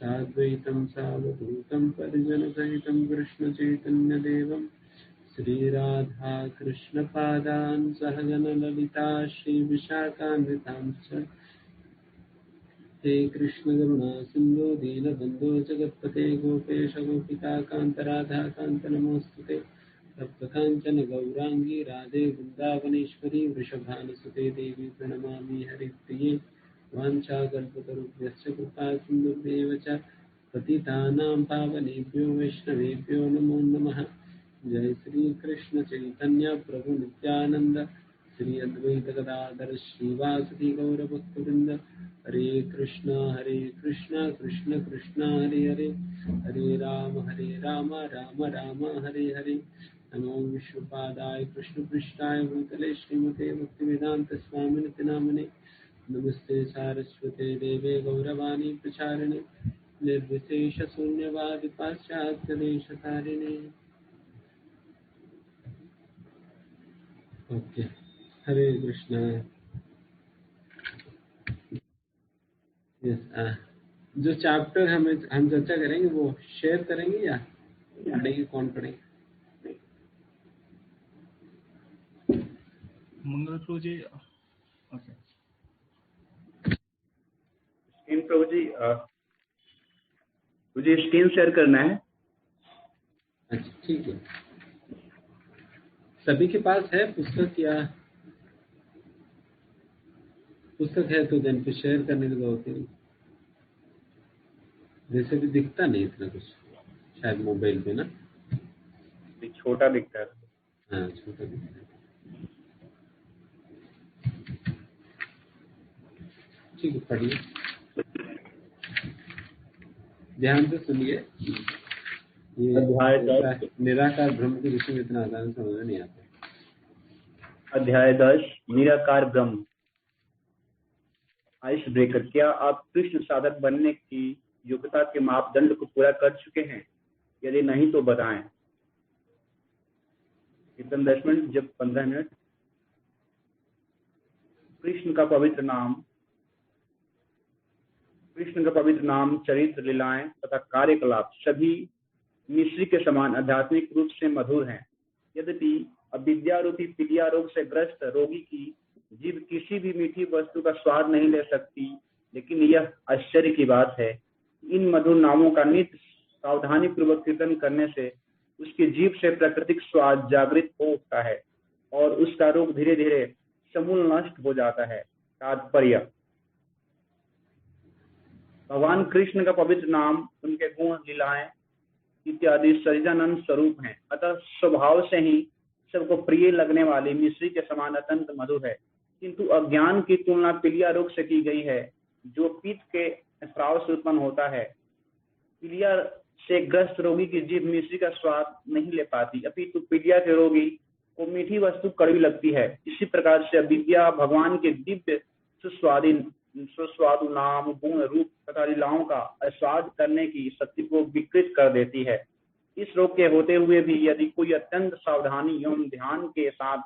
साद्वैतं सावधूतं परिजनसहितं कृष्णचैतन्यदेवं श्रीराधा कृष्णपादान् सहगणललिता श्रीविशाखान्वितांश्च हे कृष्ण करुणा सिंधु दीनबंधो जगत्पते गोपेश गोपिकान्त राधा कान्त नमोस्तुते तप्त कांचन गौरांगी राधे वृंदावनेश्वरी वृषभानुसुते देवी प्रणमामि हरिप्रिये वाञ्छाकल्पतरुभ्यश्च कृपा सिन्धुभ्येव च पतितानां पावनेभ्यो वैष्णवेभ्यो नमो नमः। जय श्री कृष्ण चैतन्य प्रभु नित्यानंद श्री अद्वैत गदाधर श्रीवासदि गौर भक्तवृंद हरे कृष्णा कृष्ण कृष्ण हरे हरे हरे राम राम राम हरे हरे। नमो विष्णुपादाय कृष्ण पृष्ठाय भूतले श्रीमते भक्तिवेदांत स्वामिनिति नामने नमस्ते सारस्वते देवे गौरवाणी प्रचारिणे निर्विशेष शून्यवादि पाश्चात्य देशतारिणे। ओके, हरे कृष्णा। यस, जो चैप्टर हम चर्चा करेंगे वो शेयर करेंगे या पढ़ेंगे? कौन पढ़ेंगे? मंगल प्रभु जी। ओके, स्क्रीन प्रभु जी, मुझे स्क्रीन शेयर करना है। अच्छा, ठीक है। सभी के पास है पुस्तक या पुस्तक है तो देन फिर शेयर करने की जरूरत नहीं। वैसे भी दिखता नहीं इतना कुछ शायद मोबाइल पे ना, छोटा दिखता है। हाँ, छोटा दिखता है। ठीक है, पढ़िए, ध्यान से सुनिए। ये निराकार ब्रह्म के विषय में इतना आसान समझ नहीं आता। अध्याय 10, निराकार ब्रह्म। Ice breaker. क्या आप कृष्ण साधक बनने की योग्यता के मापदंड को पूरा कर चुके हैं? यदि नहीं तो बताएं। कितने 10 मिनट, जब 15 मिनट। कृष्ण का पवित्र नाम, चरित्र, लीलाएं तथा कार्यकलाप सभी मिश्री के समान आध्यात्मिक रूप से मधुर हैं। यद्यपि अविद्या रूपी पीलिया रोग से ग्रस्त रोगी की जीभ किसी भी मीठी वस्तु का स्वाद नहीं ले सकती, लेकिन यह आश्चर्य की बात है, इन मधुर नामों का नित्य सावधानी पूर्वक कीर्तन करने से उसकी जीभ से प्राकृतिक स्वाद जागृत हो उठता है और उसका रोग धीरे धीरे समूल नष्ट हो जाता है। तात्पर्य: भगवान कृष्ण का पवित्र नाम, उनके गुण, लीलाएं इत्यादि सच्चिदानंद स्वरूप हैं, अतः स्वभाव से ही सबको प्रिय लगने वाली मिश्री के समान अत्यंत मधुर है। किंतु अज्ञान की तुलना पीलिया रोग से की गई है, जो पित्त के स्राव से उत्पन्न होता है। पीलिया से ग्रस्त रोगी की जीभ मिश्री का स्वाद नहीं ले पाती, अपितु पीलिया के रोगी को मीठी वस्तु कड़वी लगती है। इसी प्रकार से अविद्या भगवान के दिव्य सुस्वादु नाम, गुण, रूप तथा लीलाओं का आस्वाद करने की शक्ति को विकृत कर देती है। इस रोग के होते हुए भी यदि कोई अत्यंत सावधानी एवं ध्यान के साथ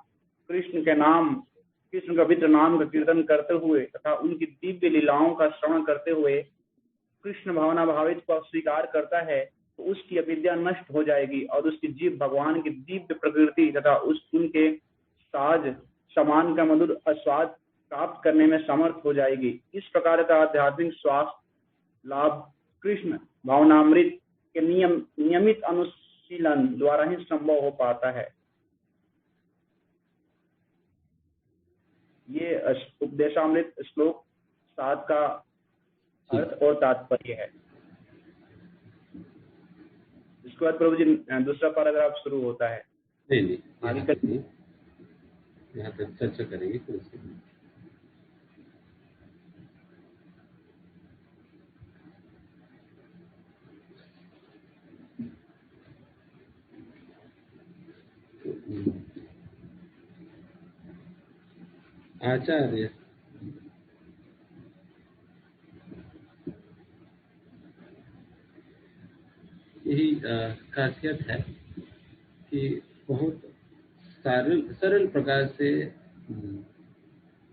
कृष्ण का पवित्र नाम का कीर्तन करते हुए तथा उनकी दिव्य लीलाओं का श्रवण करते हुए कृष्ण भावना भावित को स्वीकार करता है, तो उसकी अविद्या नष्ट हो जाएगी और उसकी जीभ भगवान की दिव्य प्रकृति तथा उनके साज समान का मधुर आस्वाद प्राप्त करने में समर्थ हो जाएगी। इस प्रकार का आध्यात्मिक स्वास्थ्य लाभ कृष्ण भावनामृत के नियमित अनुशीलन द्वारा ही संभव हो पाता है। ये उपदेशामृत श्लोक 7 का अर्थ और तात्पर्य है। इसके बाद प्रभु जी दूसरा पैराग्राफ शुरू होता है। नहीं, आगे यहाँ तक चर्चा करेंगे फिर उसके बाद। आचार्य यही खासियत है कि बहुत सरल प्रकार से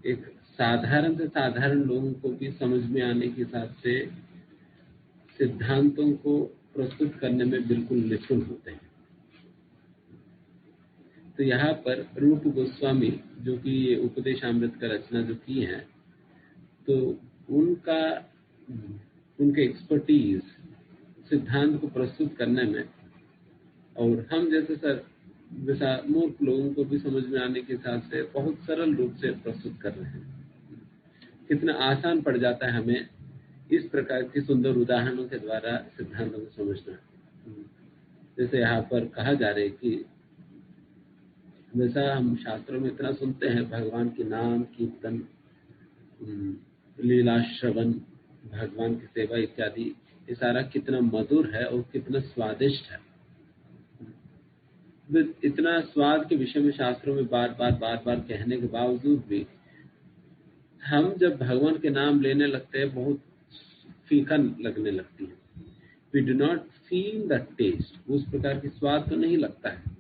एक साधारण से साधारण लोगों को भी समझ में आने के हिसाब से सिद्धांतों को प्रस्तुत करने में बिल्कुल निपुण होते हैं। तो यहाँ पर रूप गोस्वामी जो कि ये उपदेशामृत का रचना जो की है, तो उनके एक्सपर्टीज सिद्धांत को प्रस्तुत करने में, और हम जैसा मूर्ख लोगों को भी समझ में आने के हिसाब से बहुत सरल रूप से प्रस्तुत कर रहे हैं। कितना आसान पड़ जाता है हमें इस प्रकार की सुंदर उदाहरणों के द्वारा सिद्धांतों को समझना। जैसे यहाँ पर कहा जा रहा है कि वैसा हम शास्त्रों में इतना सुनते हैं, भगवान के नाम कीर्तन, लीला श्रवण, भगवान की सेवा इत्यादि, ये सारा कितना मधुर है और कितना स्वादिष्ट है। इतना स्वाद के विषय में शास्त्रों में बार बार कहने के बावजूद भी हम जब भगवान के नाम लेने लगते हैं बहुत फीका लगने लगती है। We do not feel the taste, उस प्रकार की स्वाद तो नहीं लगता है।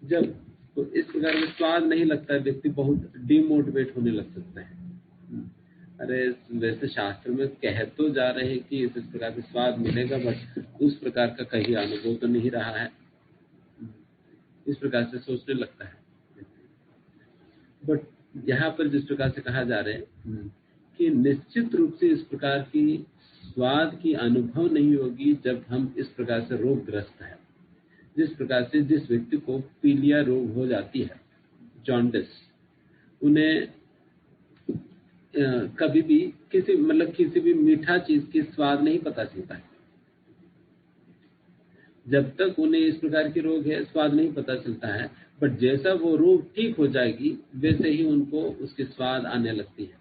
जब तो इस प्रकार का स्वाद नहीं लगता है, व्यक्ति बहुत डिमोटिवेट होने लग सकता है। अरे वैसे शास्त्र में कह तो जा रहे हैं कि इस प्रकार का स्वाद मिलेगा, बट उस प्रकार का कहीं अनुभव तो नहीं रहा है, इस प्रकार से सोचने लगता है। बट यहाँ पर जिस प्रकार से कहा जा रहा है कि निश्चित रूप से इस प्रकार की स्वाद की अनुभव नहीं होगी जब हम इस प्रकार से रोगग्रस्त है। जिस प्रकार से जिस व्यक्ति को पीलिया रोग हो जाती है, जॉन्डिस, उन्हें कभी भी किसी भी मीठा चीज की स्वाद नहीं पता चलता है। जब तक उन्हें इस प्रकार की रोग है, स्वाद नहीं पता चलता है। बट जैसा वो रोग ठीक हो जाएगी, वैसे ही उनको उसकी स्वाद आने लगती है।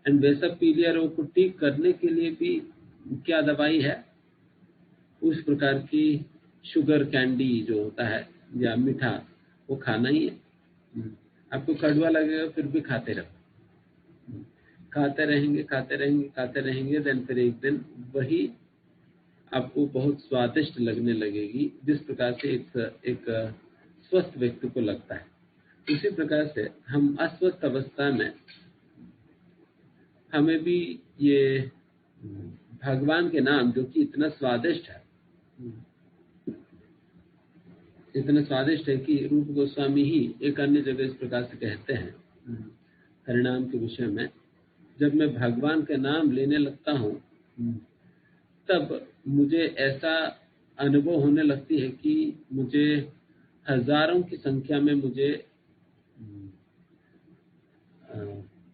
एंड वैसा पीलिया रोग को ठीक करने के लिए भी क्या दवाई है? उस प्रकार की शुगर कैंडी जो होता है या मीठा, वो खाना ही है। आपको कड़वा लगेगा फिर भी खाते रहो, खाते रहेंगे, देन फिर एक दिन वही आपको बहुत स्वादिष्ट लगने लगेगी, जिस प्रकार से एक स्वस्थ व्यक्ति को लगता है। उसी प्रकार से हम अस्वस्थ अवस्था में हमें भी ये भगवान के नाम जो कि इतना स्वादिष्ट है कि रूप गोस्वामी ही एक अन्य जगह इस प्रकार से कहते हैं हरिनाम के विषय में, जब मैं भगवान के नाम लेने लगता हूँ तब मुझे ऐसा अनुभव होने लगती है कि मुझे हजारों की संख्या में मुझे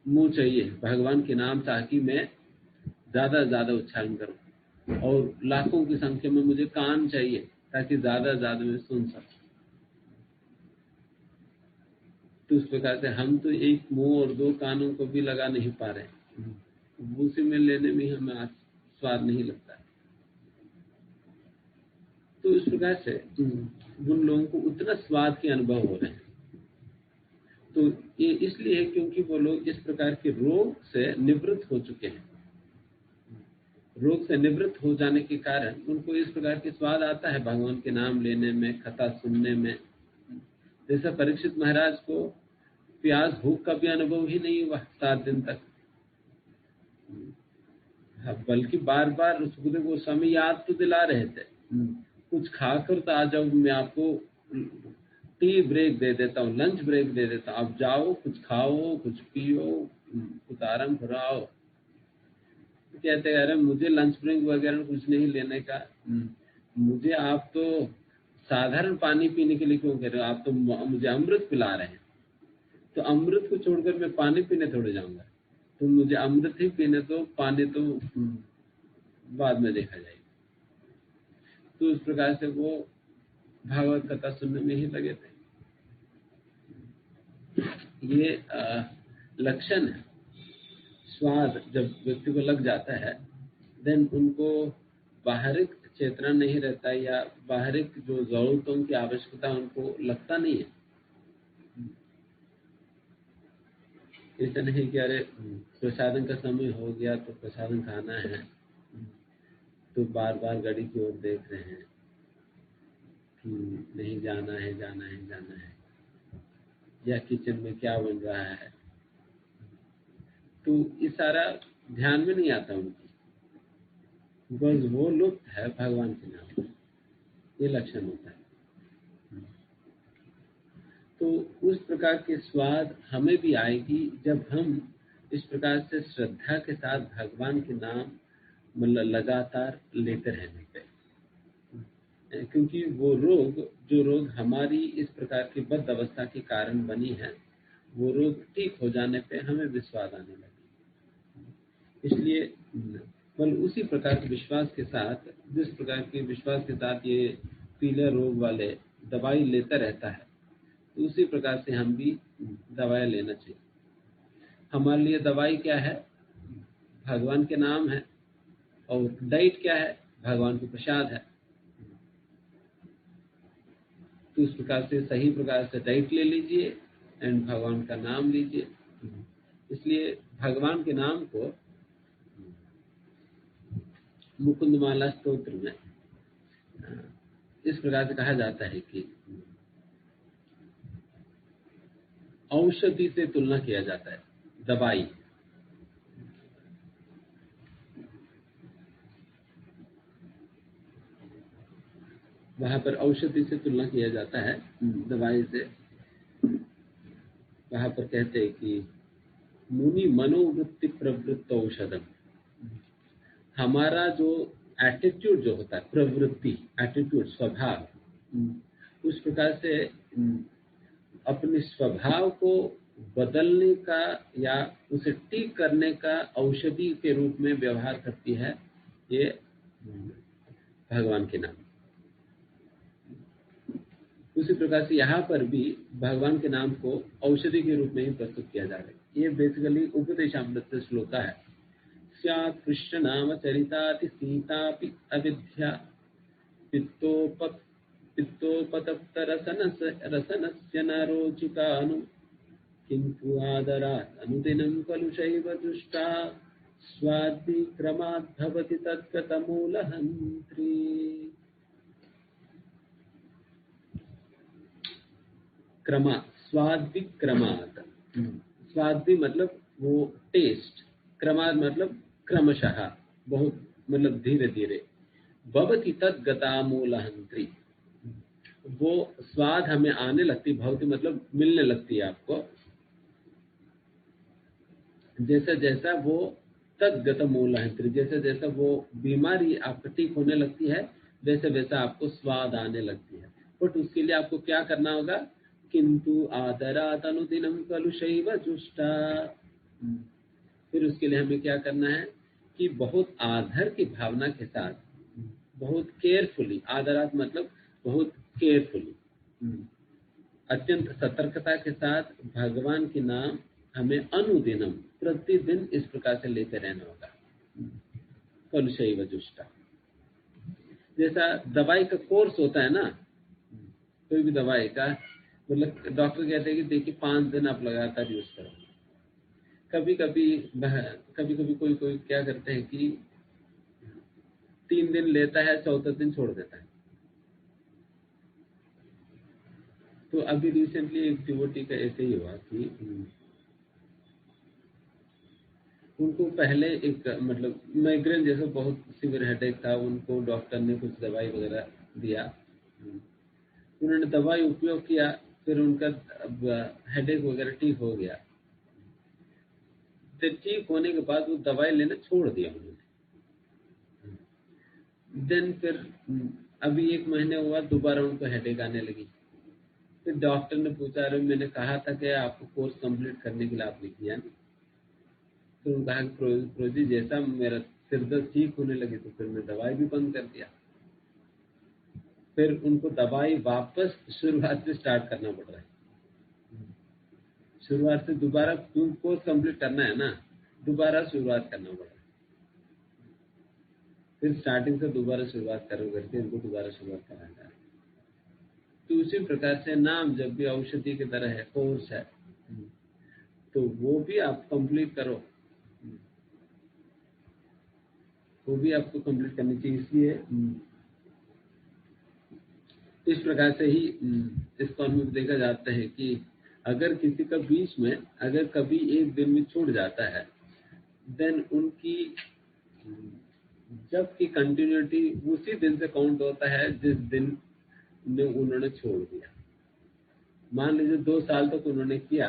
मुंह चाहिए भगवान के नाम, ताकि मैं ज्यादा उच्चारण करूं, और लाखों की संख्या में मुझे कान चाहिए ताकि ज्यादा मैं सुन सकूं। तो उस प्रकार से हम तो एक मुंह और दो कानों को भी लगा नहीं पा रहे, उसी में लेने में हमें स्वाद नहीं लगता। तो इस प्रकार से उन लोगों को उतना स्वाद के अनुभव हो रहे हैं। तो ये इसलिए क्योंकि वो लोग इस प्रकार के रोग से निवृत्त हो चुके हैं। रोग से निवृत्त हो जाने के कारण उनको इस प्रकार के स्वाद आता है भगवान के नाम लेने में, कथा सुनने में। जैसा परीक्षित महाराज को प्यास भूख का भी अनुभव ही नहीं हुआ 7 दिन तक, बल्कि बार बार सुखदेव गोस्वामी याद तो दिला रहे थे, कुछ खाकर तो आ जाओ, मैं आपको टी ब्रेक दे देता हूँ, लंच ब्रेक दे देता हूँ, आप जाओ, कुछ खाओ, कुछ पियो, कुछ आराम कराओ। कहते हैं अरे मुझे लंच ब्रेक वगैरह कुछ नहीं लेने का, मुझे आप तो साधारण पानी पीने के लिए क्यों कह रहे हो, आप तो मुझे अमृत पिला रहे हैं। तो अमृत को छोड़कर मैं पानी पीने थोड़े जाऊंगा, तो मुझे अमृत ही पीने दो, पानी तो बाद में देखा जाएगा। तो इस प्रकार से वो भागवत कथा सुनने में ही लगे थे। ये लक्षण है। स्वाद जब व्यक्ति को लग जाता है, देन उनको बाहरिक चेतना नहीं रहता, या बाहरिक जो जरूरतों की आवश्यकता उनको लगता नहीं है। ऐसा नहीं कि अरे प्रसादन का समय हो गया तो प्रसादन खाना है, तो बार बार घड़ी की ओर देख रहे हैं कि नहीं जाना है, या किचन में क्या बन रहा है, तो ये सारा ध्यान में नहीं आता उनकी। बिकॉज वो लुप्त है भगवान के नाम, ये लक्षण होता है। तो उस प्रकार के स्वाद हमें भी आएगी जब हम इस प्रकार से श्रद्धा के साथ भगवान के नाम मतलब लगातार लेते रहने पे, क्योंकि वो जो रोग हमारी इस प्रकार की बद्ध अवस्था के कारण बनी है, वो रोग ठीक हो जाने पे हमें विश्वास आने लगे। इसलिए बल उसी प्रकार के विश्वास के साथ, जिस प्रकार के विश्वास के साथ ये पीले रोग वाले दवाई लेता रहता है, तो उसी प्रकार से हम भी दवाई लेना चाहिए। हमारे लिए दवाई क्या है? भगवान के नाम है, और डाइट क्या है? भगवान का प्रसाद है। तो इस प्रकार से सही प्रकार से डाइट ले लीजिए एंड भगवान का नाम लीजिए। इसलिए भगवान के नाम को मुकुंदमाला स्तोत्र में इस प्रकार से कहा जाता है कि औषधि से तुलना किया जाता है, दवाई। वहां पर औषधि से तुलना किया जाता है दवाई से। वहां पर कहते हैं कि मुनि मनोवृत्ति प्रवृत्त औषधम। हमारा जो एटीट्यूड जो होता है, प्रवृत्ति, एटीट्यूड, स्वभाव, उस प्रकार से अपने स्वभाव को बदलने का या उसे ठीक करने का औषधि के रूप में व्यवहार करती है ये भगवान के नाम। उसी प्रकार से यहाँ पर भी भगवान के नाम को औषधि के रूप में ही प्रस्तुत किया जा रहा है। ये बेसिकली उपदेशामृत से श्लोक है। स्यात् कृष्ण नाम चरिताति सीतापि अविद्या पित्तोपतप्त रसनस्य न रोचिकानु किन्तु आदरात् अनुदिनं कलुषैव दुष्टा स्वाद्विक्रमात् भवति तद्गतमूलहन्त्री। क्रमा, स्वाद्विक्रमात्, स्वाद्वि मतलब वो टेस्ट, क्रमात् मतलब क्रमशः, बहुत मतलब धीरे धीरे, भवति तद्गतामूलहन्त्री, वो स्वाद हमें आने लगती, भवति मतलब मिलने लगती है आपको, जैसा जैसा वो तद्गत मूलहंत्री, जैसा जैसा वो बीमारी आपका ठीक होने लगती है, वैसे वैसा आपको स्वाद आने लगती है। बट उसके लिए आपको क्या करना होगा? किंतु आदरात् अनुदिनं कलुषैव जुष्टा। फिर उसके लिए हमें क्या करना है कि बहुत आदर की भावना के साथ, बहुत केयरफुली, आदरात् मतलब बहुत केयरफुली, अत्यंत सतर्कता के साथ भगवान के नाम हमें अनुदिनम, प्रतिदिन इस प्रकार से लेते रहना होगा। कलुषैव जुष्टा, जैसा दवाई का कोर्स होता है ना, कोई भी दवाई का मतलब डॉक्टर कहते हैं कि देखिए 5 दिन आप लगातार यूज करो। कभी कभी कोई क्या करते हैं कि 3 दिन लेता है, 4th दिन छोड़ देता है। तो अभी रिसेंटली एक डिवोटी का ऐसे ही हुआ कि उनको पहले एक मतलब माइग्रेन जैसा बहुत सीवियर हेडेक था, उनको डॉक्टर ने कुछ दवाई वगैरह दिया, उन्होंने दवाई उपयोग किया, फिर उनका हेडेक वगैरह ठीक हो गया। फिर ठीक होने के बाद वो दवाई लेना छोड़ दिया उन्होंने। देन फिर अभी 1 महीने हुआ, दोबारा उनको हेडेक आने लगी। फिर डॉक्टर ने पूछा, अरे मैंने कहा था कि आपको कोर्स कंप्लीट करने के लिए आपने किया नहीं। तो उन्होंने कहा कि प्रोजी जैसा मेरा सिर दर्द ठीक होने लगे तो फिर मैं दवाई भी बंद कर दिया। फिर उनको दवाई वापस शुरुआत से स्टार्ट करना पड़ रहा है। शुरुआत से दोबारा कोर्स कंप्लीट करना है ना, दोबारा शुरुआत करना पड़ रहा है। फिर स्टार्टिंग से दोबारा शुरुआत करो करके इनको दोबारा शुरुआत करना है। तो उसी प्रकार से नाम जब भी औषधि की तरह है, कोर्स है, तो वो भी आप कंप्लीट करो, वो भी आपको कंप्लीट करनी चाहिए। इसलिए इस प्रकार से ही इस कॉर्म में देखा जाता है कि अगर किसी का बीच में अगर कभी 1 दिन में छूट जाता है, देन उनकी जबकि कंटिन्यूटी उसी दिन से काउंट होता है जिस दिन में उन्होंने छोड़ दिया। मान लीजिए 2 साल तक उन्होंने किया,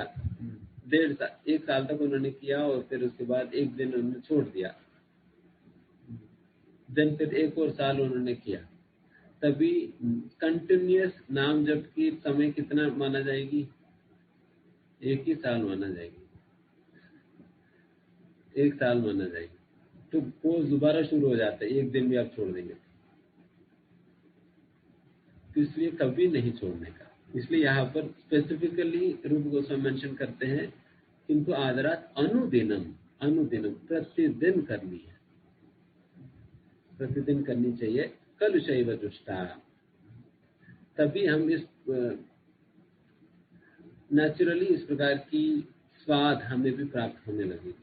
1 साल तक उन्होंने किया और फिर उसके बाद एक दिन उन्होंने छोड़ दिया, देन फिर 1 और साल उन्होंने किया, तभी कंटिन्यूअस नाम जप की समय कितना माना जाएगी? 1 ही साल माना जाएगी, 1 साल माना जाएगी। तो कोर्स दोबारा शुरू हो जाता है, एक दिन भी आप छोड़ देंगे तो इसलिए कभी नहीं छोड़ने का। इसलिए यहाँ पर स्पेसिफिकली रूप गोस्वामी मेंशन करते हैं किंतु आदरात अनुदिनम, अनुदिनम प्रतिदिन करनी है, प्रतिदिन करनी चाहिए। कलुषैव दुष्टा, तभी हम इस नेचुरली इस प्रकार की स्वाद हमें भी प्राप्त होने लगेगी।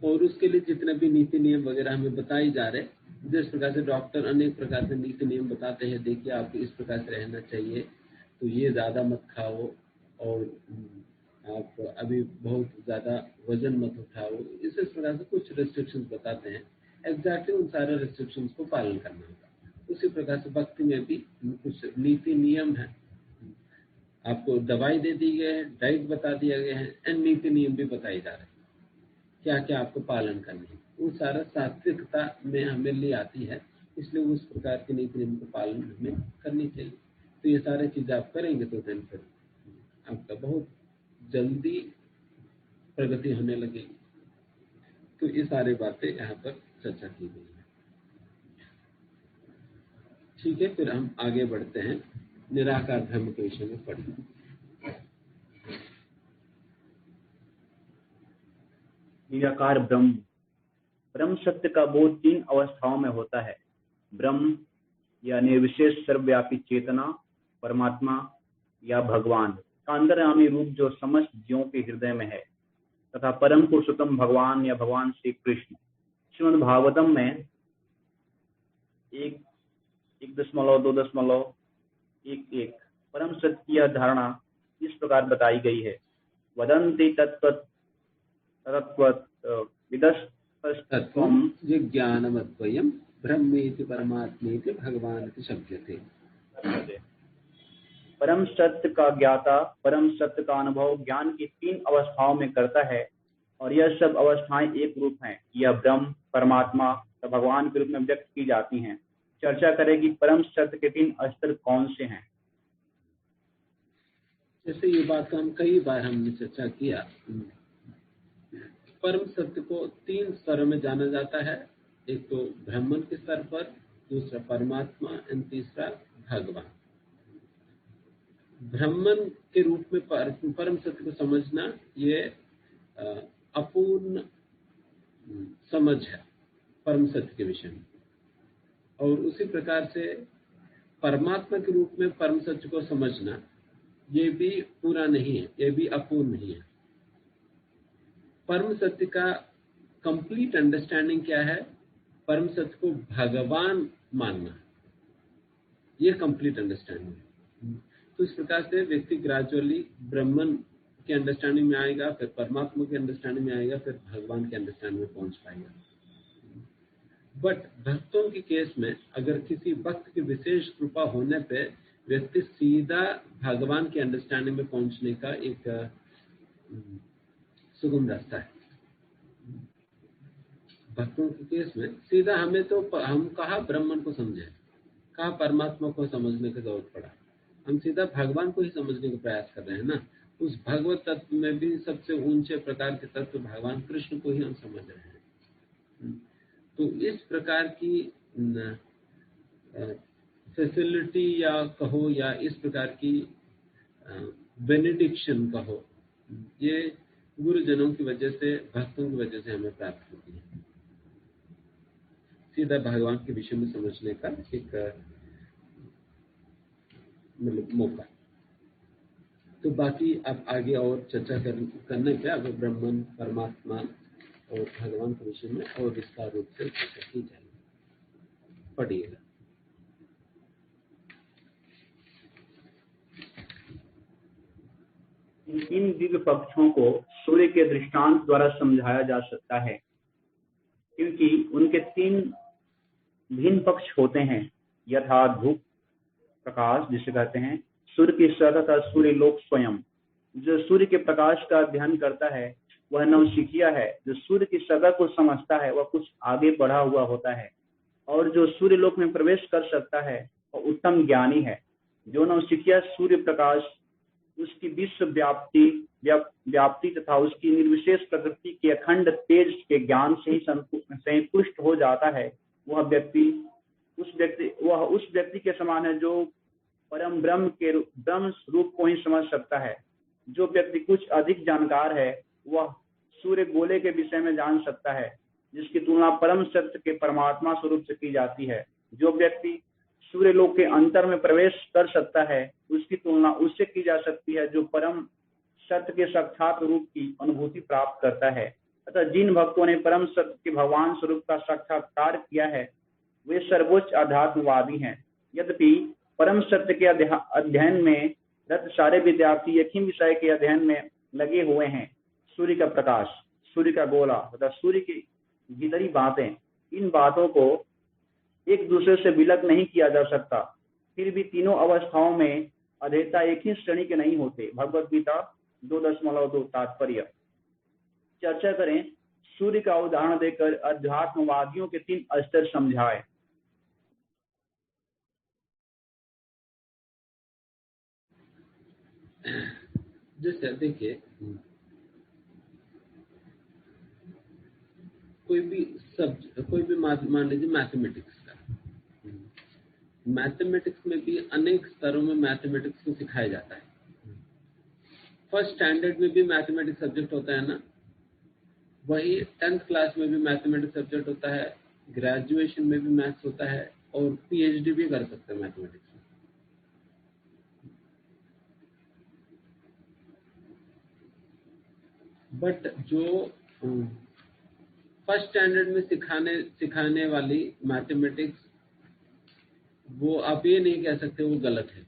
और उसके लिए जितने भी नीति नियम वगैरह हमें बताए जा रहे, जिस प्रकार से डॉक्टर अनेक प्रकार से नीति नियम बताते हैं, देखिए आपको इस प्रकार से रहना चाहिए, तो ये ज्यादा मत खाओ और आप अभी बहुत ज्यादा वजन मत उठाओ, इस प्रकार से कुछ रिस्ट्रिक्शंस बताते हैं। एग्जैक्टली उन सारे रिस्ट्रिक्शंस को पालन करना होगा। उसी प्रकार से भक्ति में भी कुछ नीति नियम है, आपको दवाई दे दी गई है, डाइट बता दिया गया है, एंड नीति नियम भी बताए जा रहे हैं क्या क्या आपको पालन करनी है। वो सारा सात्विकता में हमें ले आती है, इसलिए उस प्रकार के नीति नियम का पालन हमें करनी चाहिए। तो ये सारे चीजें आप करेंगे तो दिन फिर आपका बहुत जल्दी प्रगति होने लगेगी। तो ये सारी बातें यहाँ पर चर्चा की गई है। ठीक है, फिर हम आगे बढ़ते हैं, निराकार ब्रह्म के विषय में पढ़ेंगे। निराकार ब्रह्म, ब्रह्म सत्य का बोध 3 अवस्थाओं में होता है। ब्रह्म या निर्विशेष सर्वव्यापी चेतना, परमात्मा या भगवान का अंतर्यामी रूप जो समस्त जीवों के हृदय में है, तथा परम पुरुषोत्तम भगवान या भगवान श्री कृष्ण। श्रीमद् भागवतम में 1.2.11 परम सत्य की यह धारणा इस प्रकार बताई गई है। वदन्ति तत्त्वं विज्ञानमद्वयं ब्रह्मेति परमात्मेति भगवानिति शब्दते। परम सत्य का ज्ञाता परम सत्य का अनुभव ज्ञान की 3 अवस्थाओं में करता है, और यह सब अवस्थाएं एक रूप हैं। यह ब्रह्म, परमात्मा तथा भगवान के रूप में व्यक्त की जाती हैं। चर्चा करें कि परम सत्य के 3 स्तर कौन से हैं। जैसे ये बात हम कई बार हमने चर्चा किया। परम सत्य को 3 स्तरों में जाना जाता है, एक तो ब्रह्मन के स्तर पर, दूसरा परमात्मा और तीसरा भगवान। ब्रह्मन के रूप में परम सत्य को समझना ये अपूर्ण समझ है परम सत्य के विषय में, और उसी प्रकार से परमात्मा के रूप में परम सत्य को समझना ये भी पूरा नहीं है, ये भी अपूर्ण नहीं है। परम सत्य का कंप्लीट अंडरस्टैंडिंग क्या है? परम सत्य को भगवान मानना, ये कंप्लीट अंडरस्टैंडिंग है। तो इस प्रकार से व्यक्ति ग्रेजुअली ब्रह्मन के अंडरस्टैंडिंग में आएगा, फिर परमात्मा के अंडरस्टैंडिंग में आएगा, फिर भगवान के अंडरस्टैंडिंग में पहुंच पाएगा। बट भक्तों के केस में अगर किसी भक्त की विशेष कृपा होने पे व्यक्ति सीधा भगवान के अंडरस्टैंडिंग में पहुंचने का एक सुगम रास्ता है। भक्तों के केस में सीधा हमें तो हम कहा ब्रह्मन को समझे, कहा परमात्मा को समझने की जरूरत पड़ा, हम सीधा भगवान को ही समझने का प्रयास कर रहे हैं ना। उस भगवत तत्व में भी सबसे ऊंचे प्रकार के तत्व भगवान कृष्ण को ही हम समझ रहे हैं। तो इस प्रकार की फैसिलिटी या कहो, या इस प्रकार की बेनेडिक्शन कहो, ये गुरुजनों की वजह से, भक्तों की वजह से हमें प्राप्त होती है। सीधा भगवान के विषय में समझने का एक मतलब मौका। तो बाकी अब आगे और चर्चा करने पे अब ब्रह्मन, परमात्मा और भगवान के विषय में और विस्तार रूप से चर्चा की जाएगी। पढ़िएगा। इन 3 दिव्य पक्षों को सूर्य के दृष्टांत द्वारा समझाया जा सकता है। उनके 3 भिन्न पक्ष होते हैं, यथा धूप प्रकाश जिसे कहते हैं, सूर्य की सतह तथा सूर्य लोक स्वयं। जो सूर्य के प्रकाश का अध्ययन करता है वह नवशिखिया है। जो सूर्य की सतह को समझता है वह कुछ आगे बढ़ा हुआ होता है, और जो सूर्य लोक में प्रवेश कर सकता है वह उत्तम ज्ञानी है। जो नवशिखिया सूर्य प्रकाश, उसकी विश्व व्याप्ति तथा उसकी निर्विशेष प्रकृति के अखंड तेज के ज्ञान से ही संतुष्ट हो जाता है, वह उस व्यक्ति के समान है जो परम ब्रह्म रूप को ही समझ सकता है। जो व्यक्ति कुछ अधिक जानकार है वह सूर्य गोले के विषय में जान सकता है, जिसकी तुलना परम सत्य के परमात्मा स्वरूप से की जाती है। जो व्यक्ति सूर्य लोक के अंतर में प्रवेश कर सकता है उसकी तुलना उससे की जा सकती है जो परम सत्य के साक्षात रूप की अनुभूति प्राप्त करता है। अतः जिन भक्तों ने परम सत्य के भगवान स्वरूप का साक्षात्कार किया है वे सर्वोच्च अध्यात्मवादी हैं। यद्यपि परम सत्य के अध्ययन में रत सारे विद्यार्थी एक ही विषय के अध्ययन में लगे हुए हैं, सूर्य का प्रकाश, सूर्य का गोला तथा सूर्य की भीतरी बातें। इन बातों को एक दूसरे से विलग नहीं किया जा सकता। फिर भी तीनों अवस्थाओं में अधेयता एक ही श्रेणी के नहीं होते। भगवद गीता 2.2 तात्पर्य। चर्चा करें। सूर्य का उदाहरण देकर अध्यात्मवादियों के 3 स्तर समझाए। जैसे देखिए, कोई भी मान लीजिए मैथमेटिक्स का, मैथमेटिक्स में भी अनेक स्तरों में मैथमेटिक्स को सिखाया जाता है। फर्स्ट स्टैंडर्ड में भी मैथमेटिक्स सब्जेक्ट होता है ना, वही 10th क्लास में भी मैथमेटिक्स सब्जेक्ट होता है, ग्रेजुएशन में भी मैथ्स होता है, और पीएचडी भी कर सकते हैं मैथमेटिक्स में। बट जो फर्स्ट स्टैंडर्ड में सिखाने वाली मैथमेटिक्स, वो आप ये नहीं कह सकते वो गलत है,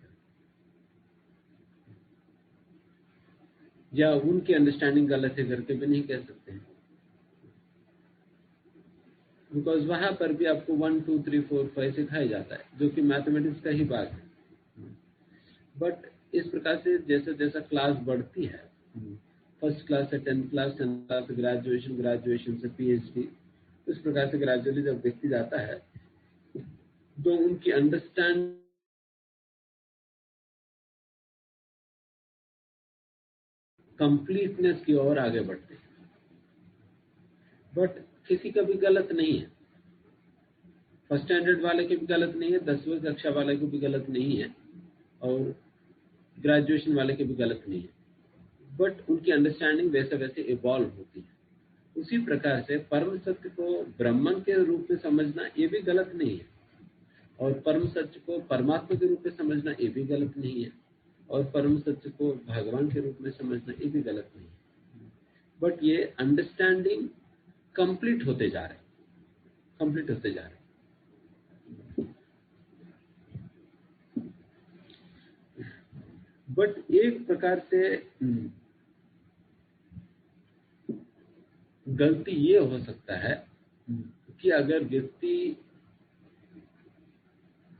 या उनकी अंडरस्टैंडिंग गलत है करके भी नहीं कह सकते हैं, बिकॉज वहां पर भी आपको 1 2 3 4 5 सिखाया जाता है, जो कि मैथमेटिक्स का ही भाग है। बट इस प्रकार से जैसे जैसा क्लास बढ़ती है, फर्स्ट क्लास से 10th क्लास, 10th क्लास से ग्रेजुएशन से पीएचडी, इस प्रकार से ग्रेजुअली जब व्यक्ति जाता है तो उनकी अंडरस्टैंड कंप्लीटनेस की ओर आगे बढ़ते हैं। बट किसी का भी गलत नहीं है, फर्स्ट स्टैंडर्ड वाले की भी गलत नहीं है, 10वीं कक्षा वाले को भी गलत नहीं है, और ग्रेजुएशन वाले की भी गलत नहीं है। बट उनकी अंडरस्टैंडिंग वैसे वैसे इवॉल्व होती है। उसी प्रकार से परम सत्य को ब्रह्मन के रूप में समझना ये भी गलत नहीं है, और परम सत्य को परमात्मा के रूप में समझना ये भी गलत नहीं है, और परम सत्य को भगवान के रूप में समझना ये भी गलत नहीं है। बट ये अंडरस्टैंडिंग कंप्लीट होते जा रहे हैं। बट एक प्रकार से गलती ये हो सकता है कि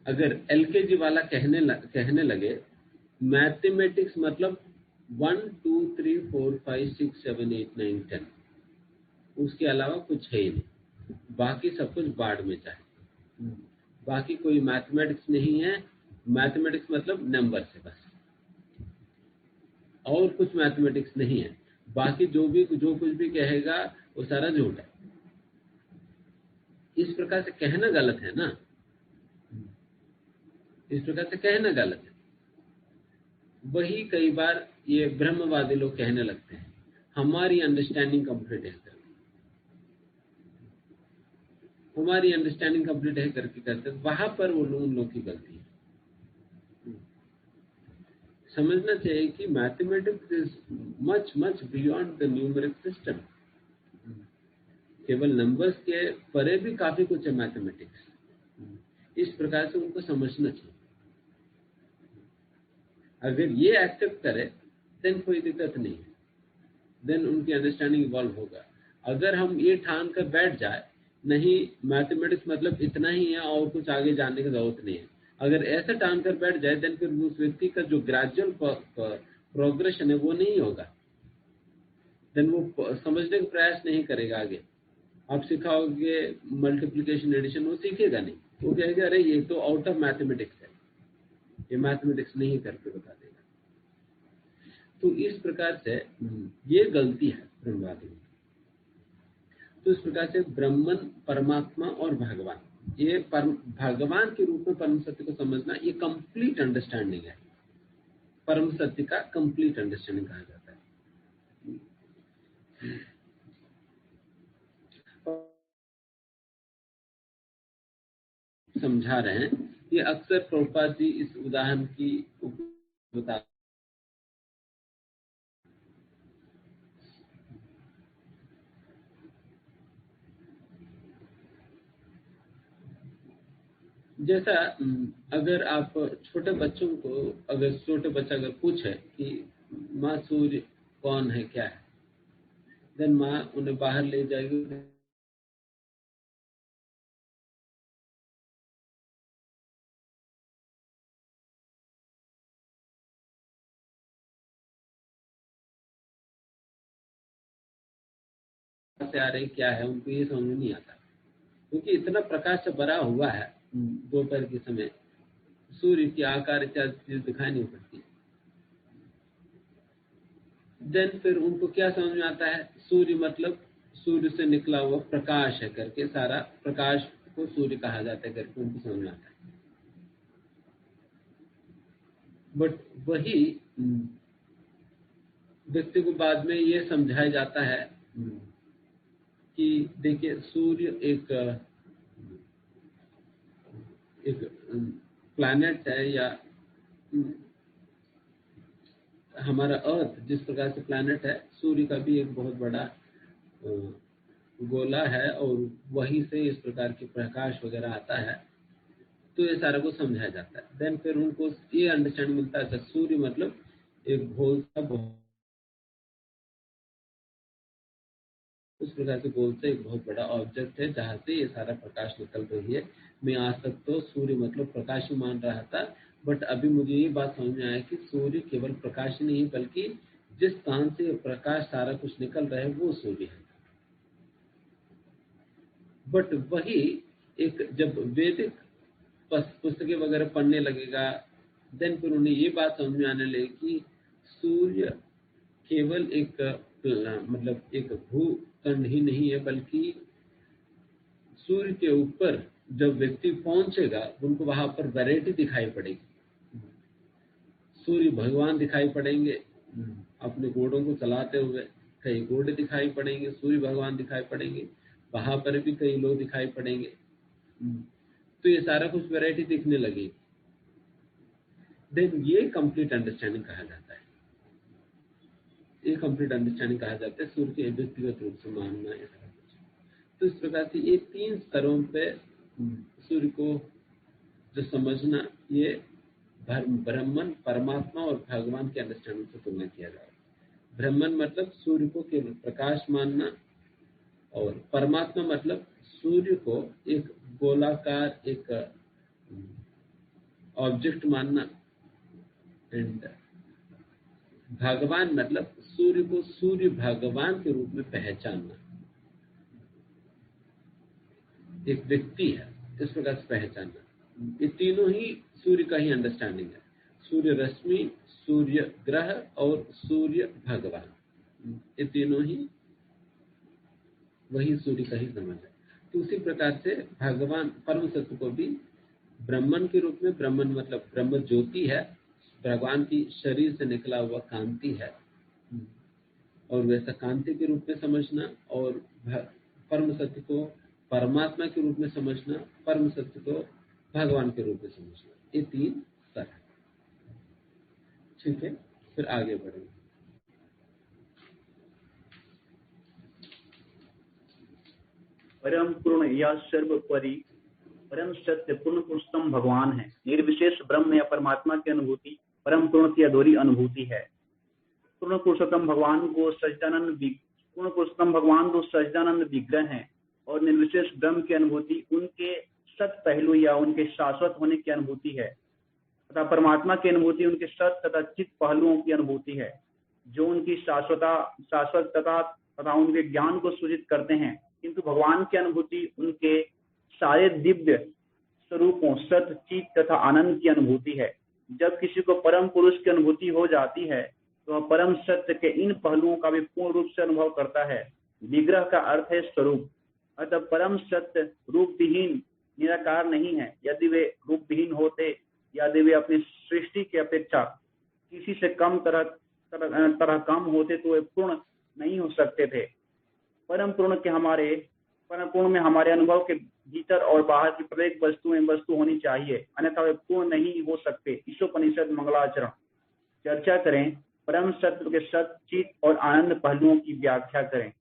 अगर एलकेजी वाला कहने लगे मैथमेटिक्स मतलब 1 2 3 4 5 6 7 8 9 10, उसके अलावा कुछ है ही नहीं, बाकी सब कुछ बाढ़ में जाए, बाकी कोई मैथमेटिक्स नहीं है, मैथमेटिक्स मतलब नंबर से बस, और कुछ मैथमेटिक्स नहीं है, बाकी जो कुछ भी कहेगा वो सारा झूठ है। इस प्रकार से कहना गलत है ना, इस प्रकार से कहना गलत है। वही कई बार ये ब्रह्मवादी लोग कहने लगते हैं हमारी अंडरस्टैंडिंग कंप्लीट है करके कहते हैं, वहां पर उन लोगों की गलती है। समझना चाहिए कि mathematics is much much beyond the numeric system. केवल नंबर्स के परे भी काफी कुछ है मैथमेटिक्स। इस प्रकार से उनको समझना चाहिए। अगर ये एक्सेप्ट करे देन कोई दिक्कत नहीं है, देन उनकी अंडरस्टैंडिंग इवॉल्व होगा। अगर हम ये ठान कर बैठ जाए नहीं मैथमेटिक्स मतलब इतना ही है और कुछ आगे जानने की जरूरत नहीं है। अगर ऐसे टान कर बैठ जाए देन फिर उस व्यक्ति का जो ग्रेजुअल प्रोग्रेशन है वो नहीं होगा, देन वो समझने का प्रयास नहीं करेगा। आगे आप सिखाओगे मल्टीप्लिकेशन एडिशन, वो सीखेगा नहीं, वो कहेगा अरे ये तो आउट ऑफ मैथमेटिक्स है, ये मैथमेटिक्स नहीं करके बता देगा। तो इस प्रकार से ये गलती है ब्रह्मवादी में। तो इस प्रकार से ब्रह्मन, परमात्मा और भगवान, ये भगवान के रूप में परम सत्य को समझना, ये कंप्लीट अंडरस्टैंडिंग है। परम सत्य का कंप्लीट अंडरस्टैंडिंग कहा जाता है। समझा रहे हैं, ये अक्सर प्रभुपाद जी इस उदाहरण की बता, जैसा अगर आप छोटे बच्चों को, अगर छोटे बच्चा अगर पूछे कि माँ सूर्य कौन है, क्या है, देन माँ उन्हें बाहर ले जाएगी, से आ रही क्या है, उनको ये समझ में नहीं आता, क्योंकि इतना प्रकाश से भरा हुआ है दोपहर के समय, सूर्य की आकार इत्यादि चीज दिखाई नहीं पड़ती। देन फिर उनको क्या समझ में आता है, सूर्य मतलब सूर्य से निकला हुआ प्रकाश है करके, सारा प्रकाश को सूर्य कहा जाता है करके उनको समझ में आता है। बट वही व्यक्ति को बाद में ये समझाया जाता है कि देखिए सूर्य एक प्लैनेट है, या हमारा अर्थ जिस प्रकार से प्लैनेट है, सूर्य का भी एक बहुत बड़ा गोला है, और वहीं से इस प्रकार के प्रकाश वगैरह आता है। तो ये सारा को समझाया जाता है। देन फिर उनको ये अंडरस्टैंडिंग मिलता है, सूर्य मतलब एक गोल सा, उस प्रकार से गोल से एक बहुत बड़ा ऑब्जेक्ट है जहां से ये सारा प्रकाश निकल रही है। मैं आज तक तो सूर्य मतलब प्रकाश ही मान रहा था, बट अभी मुझे ये बात समझ में आया कि सूर्य केवल प्रकाश ही नहीं, बल्कि जिस स्थान से प्रकाश सारा कुछ निकल रहा है वो सूर्य है। बट वही एक जब वैदिक पुस्तकें वगैरह पढ़ने लगेगा, देन फिर उन्हें ये बात समझ में आने लगी कि सूर्य केवल एक मतलब एक भूखंड ही नहीं है, बल्कि सूर्य के ऊपर जब व्यक्ति पहुंचेगा उनको वहां पर वैरायटी दिखाई पड़ेगी। सूर्य भगवान दिखाई पड़ेंगे अपने घोड़ों को चलाते हुए, कई घोड़े दिखाई पड़ेंगे, सूर्य भगवान दिखाई पड़ेंगे, वहां पर भी कई लोग दिखाई पड़ेंगे। तो ये सारा कुछ वैरायटी दिखने लगी। देन ये कंप्लीट अंडरस्टैंडिंग कहा जाता है। ये कंप्लीट अंडरस्टैंडिंग कहा जाता है, सूर्य के व्यक्तिगत रूप से मानना, ऐसा कुछ। तो इस प्रकार से ये 3 स्तरों पे सूर्य को जो समझना, ये ब्रह्मन, परमात्मा और भगवान के अंडरस्टैंडिंग से तुलना किया जा रहा है। ब्रह्मन मतलब सूर्य को केवल प्रकाश मानना, और परमात्मा मतलब सूर्य को एक गोलाकार एक ऑब्जेक्ट मानना, एंड भगवान मतलब सूर्य को सूर्य भगवान के रूप में पहचानना, एक व्यक्ति है इस प्रकार से पहचानना। ये तीनों ही सूर्य का ही अंडरस्टैंडिंग है। सूर्य रश्मि, सूर्य ग्रह और सूर्य भगवान, ये तीनों ही वही सूर्य का ही समझ है। तो उसी प्रकार से भगवान परम सत्य को भी ब्रह्मन के रूप में, ब्रह्मन मतलब ब्रह्म ज्योति है, भगवान की शरीर से निकला हुआ कांति है, और वैसा कांति के रूप में समझना, और परम सत्य को परमात्मा के रूप में समझना, परम सत्य को भगवान के रूप में समझना, ये 3 स्तर है। ठीक है, फिर आगे बढ़ेंगे। परम पूर्ण या सर्वोपरि परम सत्य पूर्ण पुरुषोत्तम भगवान है। निर्विशेष ब्रह्म या परमात्मा की अनुभूति परम पूर्ण की अधूरी अनुभूति है। पूर्ण पुरुषोत्तम भगवान को सच्चिदानंद विग्रह है। और निर्विशेष ब्रह्म की अनुभूति उनके सत पहलू या उनके शाश्वत होने की अनुभूति है तथा परमात्मा की अनुभूति उनके सत तथा चित पहलुओं की अनुभूति है जो उनकी शाश्वतता तथा उनके ज्ञान को सूचित करते हैं। किंतु भगवान की अनुभूति उनके सारे दिव्य स्वरूपों सत चित तथा आनंद की अनुभूति है। जब किसी को परम पुरुष की अनुभूति हो जाती है तो वह परम सत्य के इन पहलुओं का भी पूर्ण रूप से अनुभव करता है। विग्रह का अर्थ है स्वरूप, अतः परम सत्य रूप विहीन निराकार नहीं है। यदि वे रूप विहीन होते, यदि वे अपनी सृष्टि की अपेक्षा किसी से कम तरह कम होते तो वे पूर्ण नहीं हो सकते थे। परम पूर्ण में हमारे अनुभव के भीतर और बाहर की प्रत्येक वस्तु होनी चाहिए, अन्यथा वे पूर्ण नहीं हो सकते। ईशोपनिषद मंगलाचरण। चर्चा करें, परम सत्य के सत चित और आनंद पहलुओं की व्याख्या करें।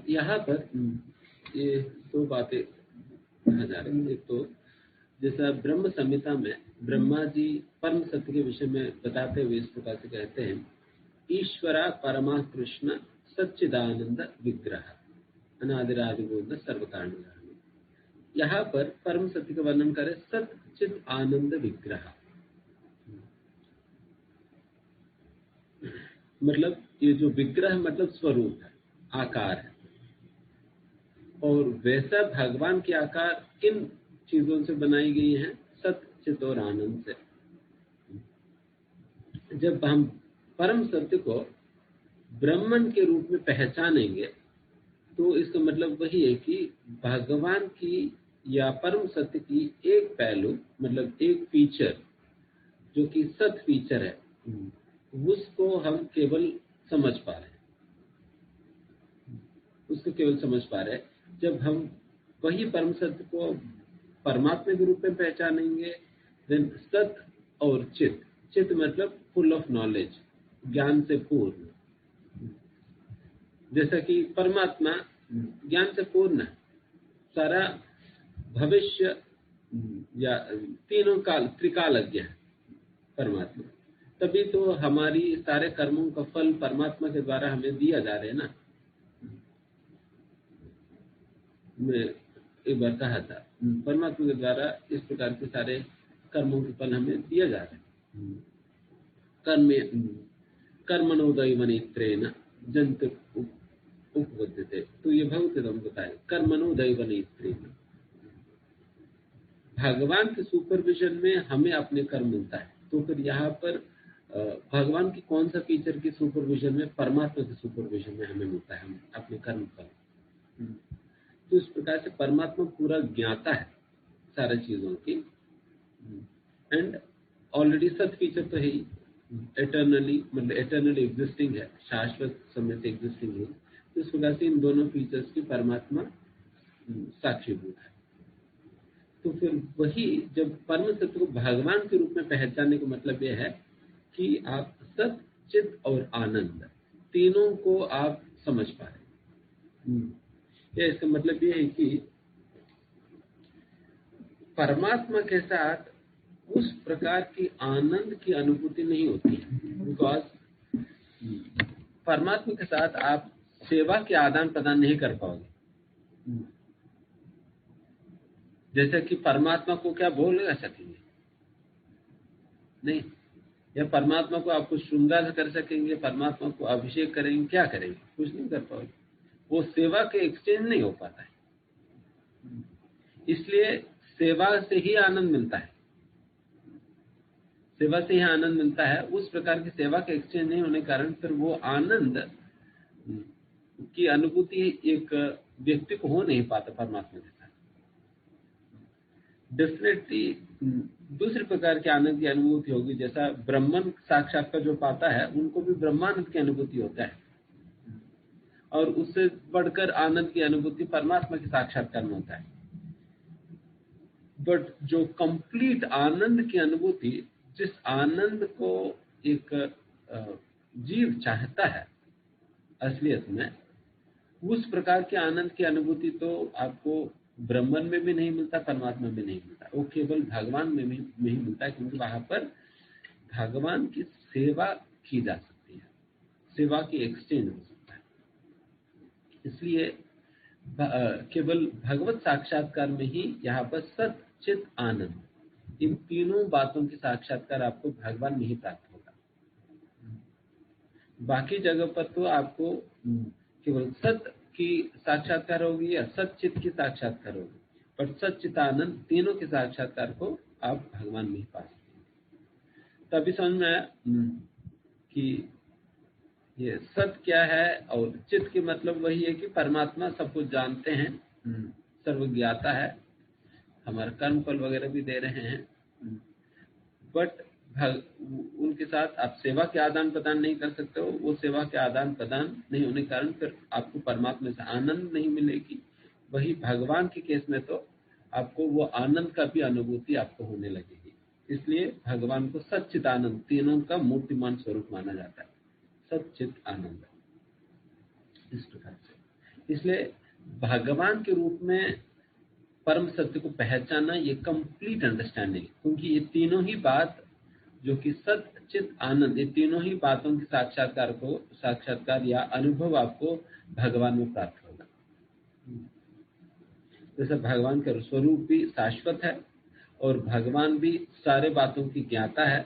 यहाँ पर ये दो बातें कहा जा रही है। एक तो जैसा ब्रह्म संहिता में ब्रह्मा जी परम सत्य के विषय में बताते हुए इस प्रकार से कहते हैं, ईश्वरा परमा कृष्ण सच्चिदानंद विग्रह अनादिरादिबोध सर्व कारण। यहाँ पर परम सत्य का वर्णन करे सच्चिद आनंद विग्रह, मतलब ये जो विग्रह मतलब स्वरूप है, आकार है, और वैसा भगवान के आकार किन चीजों से बनाई गई है? सत चित और आनंद से। जब हम परम सत्य को ब्रह्मन के रूप में पहचानेंगे तो इसका मतलब वही है कि भगवान की या परम सत्य की एक पहलू मतलब एक फीचर जो कि सत फीचर है, उसको हम केवल समझ पा रहे हैं, उसको केवल समझ पा रहे हैं। जब हम वही परम सत्य को परमात्मा के रूप में पहचानेंगे, देन सत और चित, चित मतलब फुल ऑफ नॉलेज, ज्ञान से पूर्ण। जैसा कि परमात्मा ज्ञान से पूर्ण है, सारा भविष्य या तीनों काल त्रिकालज्ञ है परमात्मा, तभी तो हमारी सारे कर्मों का फल परमात्मा के द्वारा हमें दिया जा रहा है ना। मैं एक बार कहा था, परमात्मा के द्वारा इस प्रकार के सारे कर्मों के फल हमें दिया जा रहे हैं। कर्मणोदयवनेत्रेण जंतु उपपद्यते, तो ये भगवत बताए कर्मणोदयवनेत्रेण, भगवान के सुपरविजन में हमें अपने कर्म मिलता है। तो फिर यहाँ पर भगवान की कौन सा फीचर की सुपरविजन में? परमात्मा के सुपरविजन में हमें मिलता है हम अपने कर्म फल। तो इस प्रकार से परमात्मा पूरा ज्ञाता है सारी चीजों की, एंड ऑलरेडी सत फीचर तो है ही, एटर्नली मतलब एटर्नली एग्जिस्टिंग है, शाश्वत समय से एग्जिस्टिंग है। तो इस प्रकार से इन दोनों फीचर्स की परमात्मा साक्षीभूत है। तो फिर वही जब परम सत्य को भगवान के रूप में पहचानने का मतलब यह है कि आप सत चित और आनंद तीनों को आप समझ पा रहे। या इसका मतलब यह है कि परमात्मा के साथ उस प्रकार की आनंद की अनुभूति नहीं होती है, बिकॉज परमात्मा के साथ आप सेवा के आदान प्रदान नहीं कर पाओगे। जैसे कि परमात्मा को क्या बोल सकेंगे? नहीं। या परमात्मा को आप कुछ श्रृंगार कर सकेंगे, परमात्मा को अभिषेक करेंगे, क्या करेंगे? कुछ नहीं कर पाओगे। वो सेवा के एक्सचेंज नहीं हो पाता है, इसलिए सेवा से ही आनंद मिलता है। सेवा से ही आनंद मिलता है। उस प्रकार की सेवा के एक्सचेंज नहीं होने के कारण फिर वो आनंद की अनुभूति एक व्यक्ति को हो नहीं पाता परमात्मा के साथ। डेफिनेटली दूसरे प्रकार के आनंद की अनुभूति होगी, जैसा ब्रह्मन साक्षात्कार जो पाता है उनको भी ब्रह्मानंद की अनुभूति होता है, और उससे बढ़कर आनंद की अनुभूति परमात्मा के साक्षात्कार में होता है। बट जो कंप्लीट आनंद की अनुभूति, जिस आनंद को एक जीव चाहता है, असलियत में उस प्रकार के आनंद की अनुभूति तो आपको ब्रह्मन में भी नहीं मिलता, परमात्मा में नहीं मिलता, वो केवल भगवान में ही मिलता है, क्योंकि वहां पर भगवान की सेवा की जा सकती है, सेवा की एक्सचेंज हो सकता है। इसलिए केवल भगवत साक्षात्कार में ही यहाँ पर सत चित आनंद, इन तीनों बातों की साक्षात्कार आपको भगवान में ही प्राप्त होगा। बाकी जगह पर तो आपको केवल सत की साक्षात्कार होगी या सचित की साक्षात्कार होगी, पर सचित आनंद तीनों के साक्षात्कार को आप भगवान में ही पा सकते हैं। तभी समझ में आया कि ये सत क्या है, और चित की मतलब वही है कि परमात्मा सब कुछ जानते हैं, सर्वज्ञाता है, हमारा कर्म फल वगैरह भी दे रहे हैं, बट उनके साथ आप सेवा के आदान प्रदान नहीं कर सकते हो। वो सेवा के आदान प्रदान नहीं होने के कारण फिर आपको परमात्मा से आनंद नहीं मिलेगी। वही भगवान के केस में तो आपको वो आनंद का भी अनुभूति आपको होने लगेगी। इसलिए भगवान को सच्चित आनंद, तीनों का मूर्तिमान स्वरूप माना जाता है, सच्चित आनंद, इस प्रकार से। इसलिए भगवान के रूप में परम सत्य को पहचानना ये कंप्लीट अंडरस्टैंडिंग, क्योंकि ये तीनों ही बात जो कि सच्चित आनंद, ये तीनों ही बातों की साक्षात्कार या अनुभव आपको भगवान में प्राप्त होगा। जैसे भगवान का स्वरूप भी शाश्वत है और भगवान भी सारे बातों की ज्ञाता है,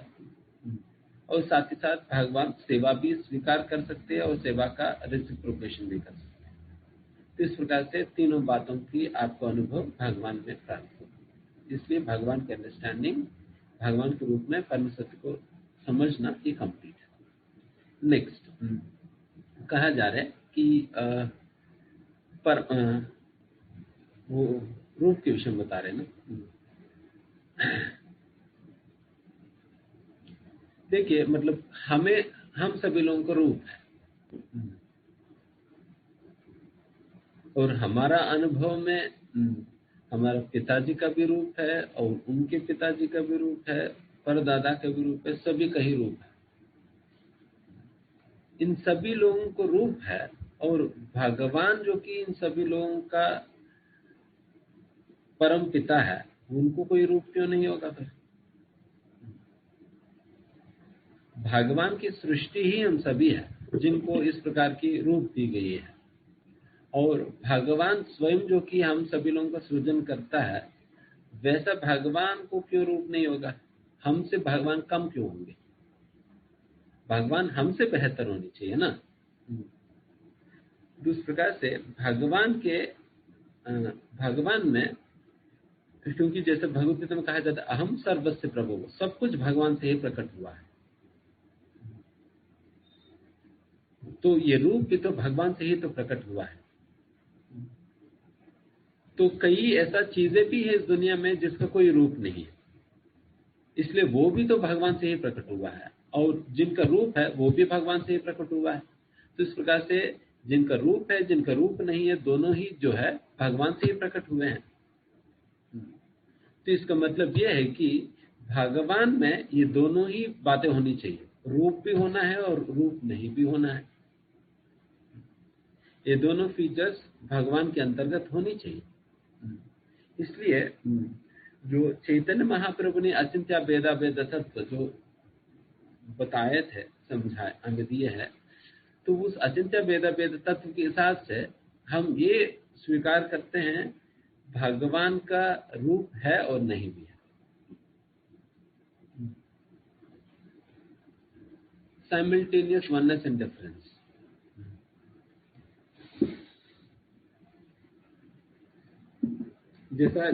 और साथ ही साथ भगवान सेवा भी स्वीकार कर सकते हैं और सेवा का रेसिप्रोकेशन भी कर सकते हैं। तो इस प्रकार से तीनों बातों की आपको अनुभव भगवान में प्राप्त होगा। इसलिए भगवान की अंडरस्टैंडिंग, भगवान के रूप में परम सत्य को समझना ये कंप्लीट है। नेक्स्ट कहा जा रहा है कि वो रूप के विषय में बता रहे हैं ना। देखिए, मतलब हम सभी लोगों का रूप है, और हमारा अनुभव में हमारे पिताजी का भी रूप है और उनके पिताजी का भी रूप है, परदादा का भी रूप है, सभी का ही रूप है। इन सभी लोगों को रूप है, और भगवान जो कि इन सभी लोगों का परम पिता है, उनको कोई रूप क्यों नहीं होगा? फिर भगवान की सृष्टि ही हम सभी है जिनको इस प्रकार की रूप दी गई है, और भगवान स्वयं जो कि हम सभी लोगों का सृजन करता है, वैसा भगवान को क्यों रूप नहीं होगा? हमसे भगवान कम क्यों होंगे? भगवान हमसे बेहतर होनी चाहिए ना। दूसरे प्रकार से भगवान में, क्योंकि जैसे भगवत गीता में कहा जाता है अहम सर्वस्य प्रभु, सब कुछ भगवान से ही प्रकट हुआ है, तो ये रूप भी तो भगवान से ही तो प्रकट हुआ है। तो कई ऐसा चीजें भी है इस दुनिया में जिसका कोई रूप नहीं है, इसलिए वो भी तो भगवान से ही प्रकट हुआ है, और जिनका रूप है वो भी भगवान से ही प्रकट हुआ है। तो इस प्रकार से जिनका रूप है, जिनका रूप नहीं है, दोनों ही जो है भगवान से ही प्रकट हुए हैं। तो इसका मतलब यह है कि भगवान में ये दोनों ही बातें होनी चाहिए, रूप भी होना है और रूप नहीं भी होना है। ये दोनों फीचर्स भगवान के अंतर्गत होनी चाहिए। इसलिए जो चैतन्य महाप्रभु ने अचिंत्य भेदा भेद तत्व जो बताए थे, समझाए, हमें दिए है, तो उस अचिंत्य भेदा भेद तत्व के हिसाब से हम ये स्वीकार करते हैं भगवान का रूप है और नहीं भी है। Simultaneous oneness and difference. जैसा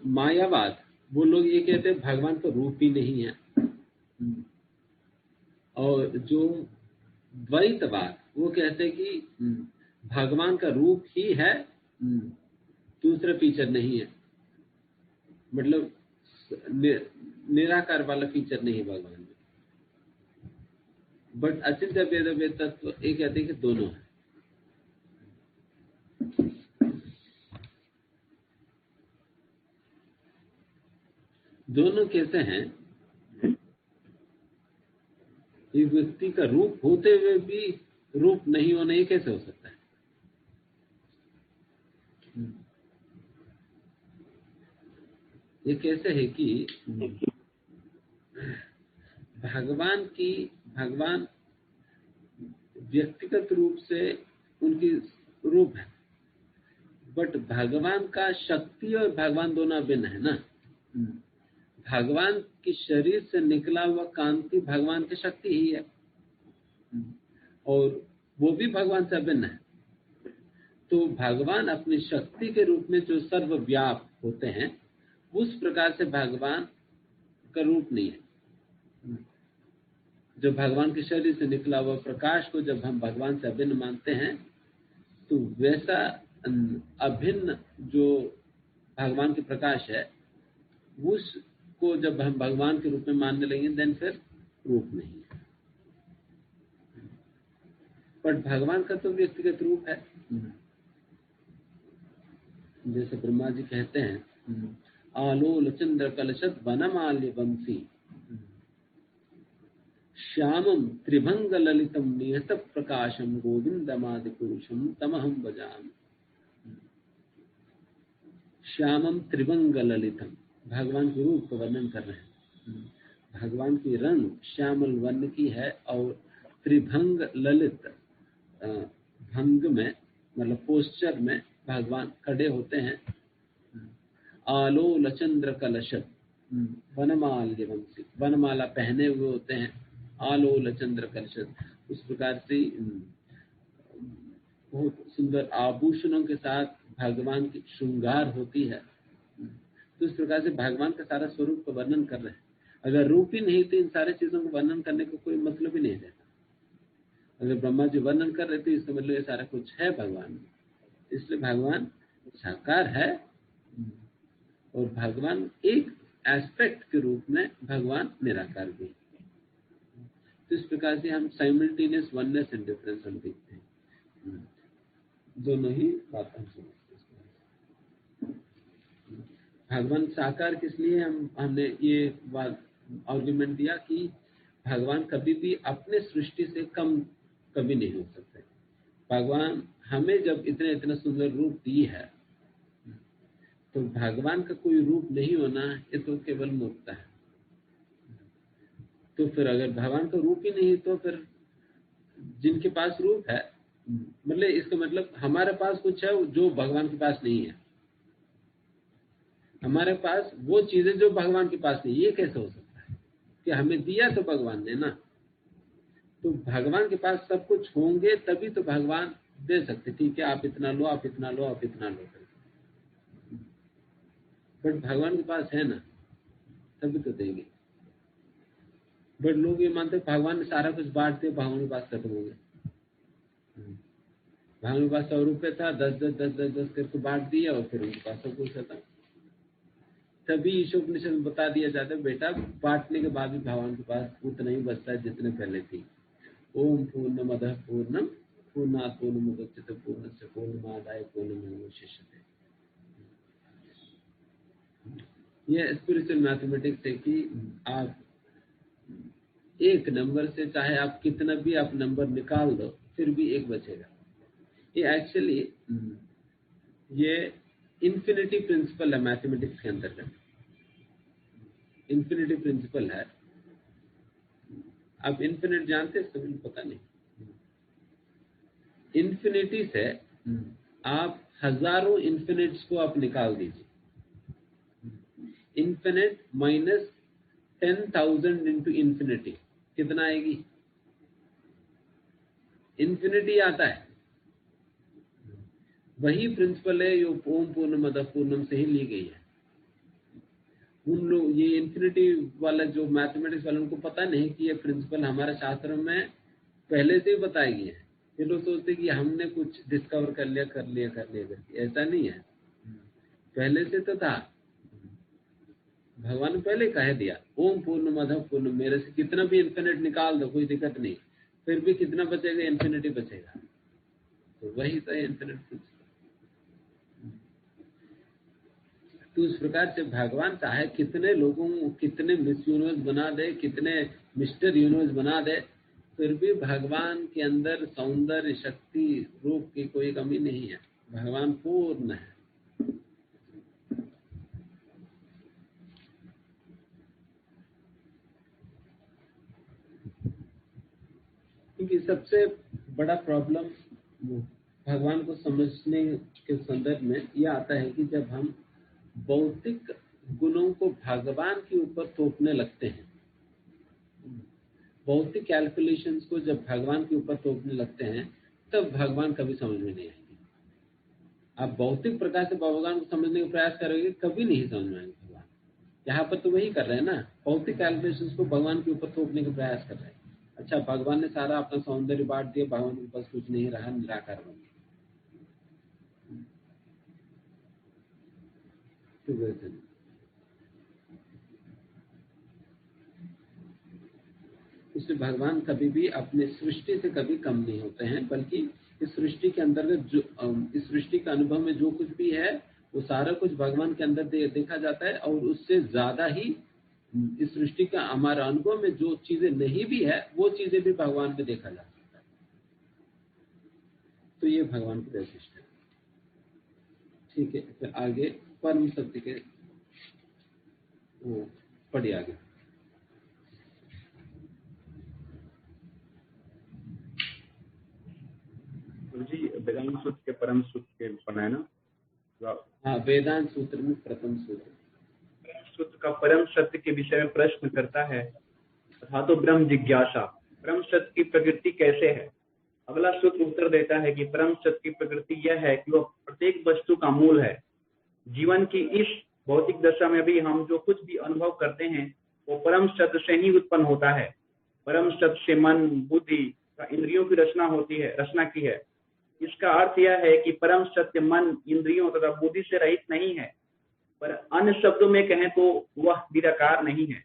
मायावाद, वो लोग ये कहते हैं भगवान का रूप ही नहीं है, और जो द्वैतवाद वो कहते हैं कि भगवान का रूप ही है, दूसरा फीचर नहीं है, मतलब निराकार वाला फीचर नहीं है भगवान में। बट अचिंत्य भेद भेद तत्व ये कहते हैं कि दोनों है। दोनों कैसे हैं? एक व्यक्ति का रूप होते हुए भी रूप नहीं होना ये कैसे हो सकता है? ये कैसे है कि भगवान व्यक्तिगत रूप से उनकी रूप है, बट भगवान का शक्ति और भगवान दोनों भिन्न है ना। भगवान की शरीर से निकला हुआ कांति भगवान की शक्ति ही है, और वो भी भगवान से अभिन्न है। तो भगवान अपनी शक्ति के रूप में जो सर्वव्याप होते हैं, उस प्रकार से भगवान का रूप नहीं है। जो भगवान के शरीर से निकला हुआ प्रकाश को जब हम भगवान से अभिन्न मानते हैं, तो वैसा अभिन्न जो भगवान के प्रकाश है, उसको जब हम भगवान के रूप में मानने लगेंगे, देन फिर रूप नहीं है। पर भगवान का तो व्यक्तिगत रूप है। जैसे ब्रह्मा जी कहते हैं, आलोल चंद्र कलशत वनमाल्य वंशी श्यामम त्रिभंग ललितम नियत प्रकाशम गोविंदमादि पुरुषम तमहम भजामि। श्यामम त्रिभंग ललितम, भगवान के रूप का वर्णन कर रहे हैं। भगवान की रंग श्यामल वर्ण की है, और त्रिभंग ललित, भंग में मतलब पोस्चर में भगवान खड़े होते हैं। आलोल चंद्र कलशत वनमाल्य वंशी, वनमाला पहने हुए होते हैं। आलोल चंद्र कलशत, उस प्रकार से बहुत सुंदर आभूषणों के साथ भगवान की श्रृंगार होती है। तो इस प्रकार से भगवान का सारा स्वरूप का वर्णन कर रहे हैं। अगर रूप ही नहीं तो इन सारी चीजों को वर्णन करने को कोई मतलब ही नहीं रहता। अगर ब्रह्मा जी वर्णन कर रहे थे, इसका मतलब ये सारा कुछ है भगवान में। इसलिए भगवान साकार है, और भगवान एक एस्पेक्ट के रूप में भगवान निराकार भी। तो इस प्रकार से हम साइमल्टेनियस वननेस एंड डिफरेंस हम देखते हैं, दोनों ही बात हम समझते हैं। भगवान साकार किस लिए हमने ये बात आर्गुमेंट दिया कि भगवान कभी भी अपने सृष्टि से कम कभी नहीं हो सकते। भगवान हमें जब इतना सुंदर रूप दी है, तो भगवान का कोई रूप नहीं होना ये तो केवल मुक्त है। तो फिर अगर भगवान का रूप ही नहीं, तो फिर जिनके पास रूप है, मतलब इसका मतलब हमारे पास कुछ है जो भगवान के पास नहीं है। हमारे पास वो चीजें जो भगवान के पास नहीं, ये कैसे हो सकता है? कि हमें दिया तो भगवान ने ना। तो भगवान के पास सब कुछ होंगे तभी तो भगवान दे सकते। ठीक है, आप इतना लो, आप इतना लो, आप इतना लो, बट भगवान के पास है ना, तभी तो देंगे। बट लोग ये मानते भगवान ने सारा कुछ बांट दिया, भगवान के पास खत्म हो गया। भगवान के पास 100 रुपये था, 10 करके बांट दिया, और फिर उनके पास सब कुछ खत्म। तभी ईशोपनिषद में बता दिया जाता है, बेटा बांटने के बाद भी भगवान के पास उतना ही बचता है जितने पहले थी। ओम पूर्णमदः पूर्णम पूर्णात् पूर्णमुदच्यते पूर्णस्य पूर्णमादाय पूर्णमेवावशिष्यते। ये स्पिरिचुअल मैथमेटिक्स है कि आप एक नंबर से चाहे आप कितना भी आप नंबर निकाल दो, फिर भी एक बचेगा। ये एक्चुअली ये इन्फिनिटी प्रिंसिपल है मैथमेटिक्स के अंतर्गत। इन्फिनिटी प्रिंसिपल है। आप इन्फिनिट जानते हैं? मुझे पता नहीं। इन्फिनिटी से आप हजारों इन्फिनिट्स को आप निकाल दीजिए। इन्फिनिट माइनस 10,000 इंटू इन्फिनिटी कितना आएगी? इन्फिनिटी आता है। वही प्रिंसिपल है जो ओम पूर्णमदः पूर्णम से ही ली गई है। उन लोग ये इन्फिनिटी वाला जो मैथमेटिक्स वाले, उनको पता नहीं कि ये प्रिंसिपल हमारे शास्त्र में पहले से ही बताई गई है। ये लोग सोचते कि हमने कुछ डिस्कवर कर लिया करके। ऐसा नहीं है, पहले से तो था। भगवान ने पहले कह दिया ओम पूर्णमदः पूर्णम, मेरे से कितना भी इन्फिनिट निकाल दो, कोई दिक्कत नहीं, फिर भी कितना बचेगा? इन्फिनिटी बचेगा। तो वही तो इन्फिनिट प्रिंसिपल। तो इस प्रकार से भगवान चाहे कितने लोगों, कितने मिस यूनिवर्स बना दे, कितने मिस्टर यूनिवर्स बना दे, फिर भी भगवान के अंदर सौंदर्य, शक्ति, रूप की कोई कमी नहीं है। भगवान पूर्ण है। क्योंकि सबसे बड़ा प्रॉब्लम भगवान को समझने के संदर्भ में यह आता है कि जब हम भौतिक गुणों को भगवान के ऊपर थोपने लगते हैं, भौतिक कैलकुलेशंस को जब भगवान के ऊपर थोपने लगते हैं, तब भगवान कभी समझ में नहीं आएंगे। आप भौतिक प्रकार से भगवान को समझने का प्रयास करोगे, कभी नहीं समझ में आएंगे भगवान। यहाँ पर तो वही कर रहे हैं ना, भौतिक कैलकुलेशंस को भगवान के ऊपर थोपने का प्रयास कर रहे हैं। अच्छा, भगवान ने सारा अपना सौंदर्य बांट दिया, भगवान के पास कुछ नहीं रहा, निराकार बन गया। इसलिए भगवान कभी भी अपने सृष्टि से कभी कम नहीं होते हैं, बल्कि इस सृष्टि के अंतर्गत जो इस सृष्टि के अनुभव में जो कुछ भी है वो सारा कुछ भगवान के अंदर देखा जाता है, और उससे ज्यादा ही इस सृष्टि का हमारा अनुभव में जो चीजें नहीं भी है वो चीजें भी भगवान में देखा जा सकता है। तो ये भगवान की वैशिष्ट है। ठीक है, फिर आगे परम सत्य के वो पढ़िए आगे। जी वेदांत सूत्र के परम सूत्र के बनाए ना। हाँ, वेदांत सूत्र में प्रथम सूत्र सूत्र का परम सत्य के विषय में प्रश्न करता है, तथा तो ब्रह्म जिज्ञासा, परम सत्य की प्रकृति कैसे है। अगला सूत्र उत्तर देता है कि परम सत्य की प्रकृति यह है कि वह प्रत्येक वस्तु का मूल है। जीवन की इस भौतिक दशा में भी हम जो कुछ भी अनुभव करते हैं वो परम सत्य से ही उत्पन्न होता है। परम सत्य से मन, बुद्धि का इंद्रियों की रचना की है। इसका अर्थ यह है कि परम सत्य मन, इंद्रियों तथा बुद्धि से रहित नहीं है, पर अन्य शब्दों में कहें तो वह निराकार नहीं है।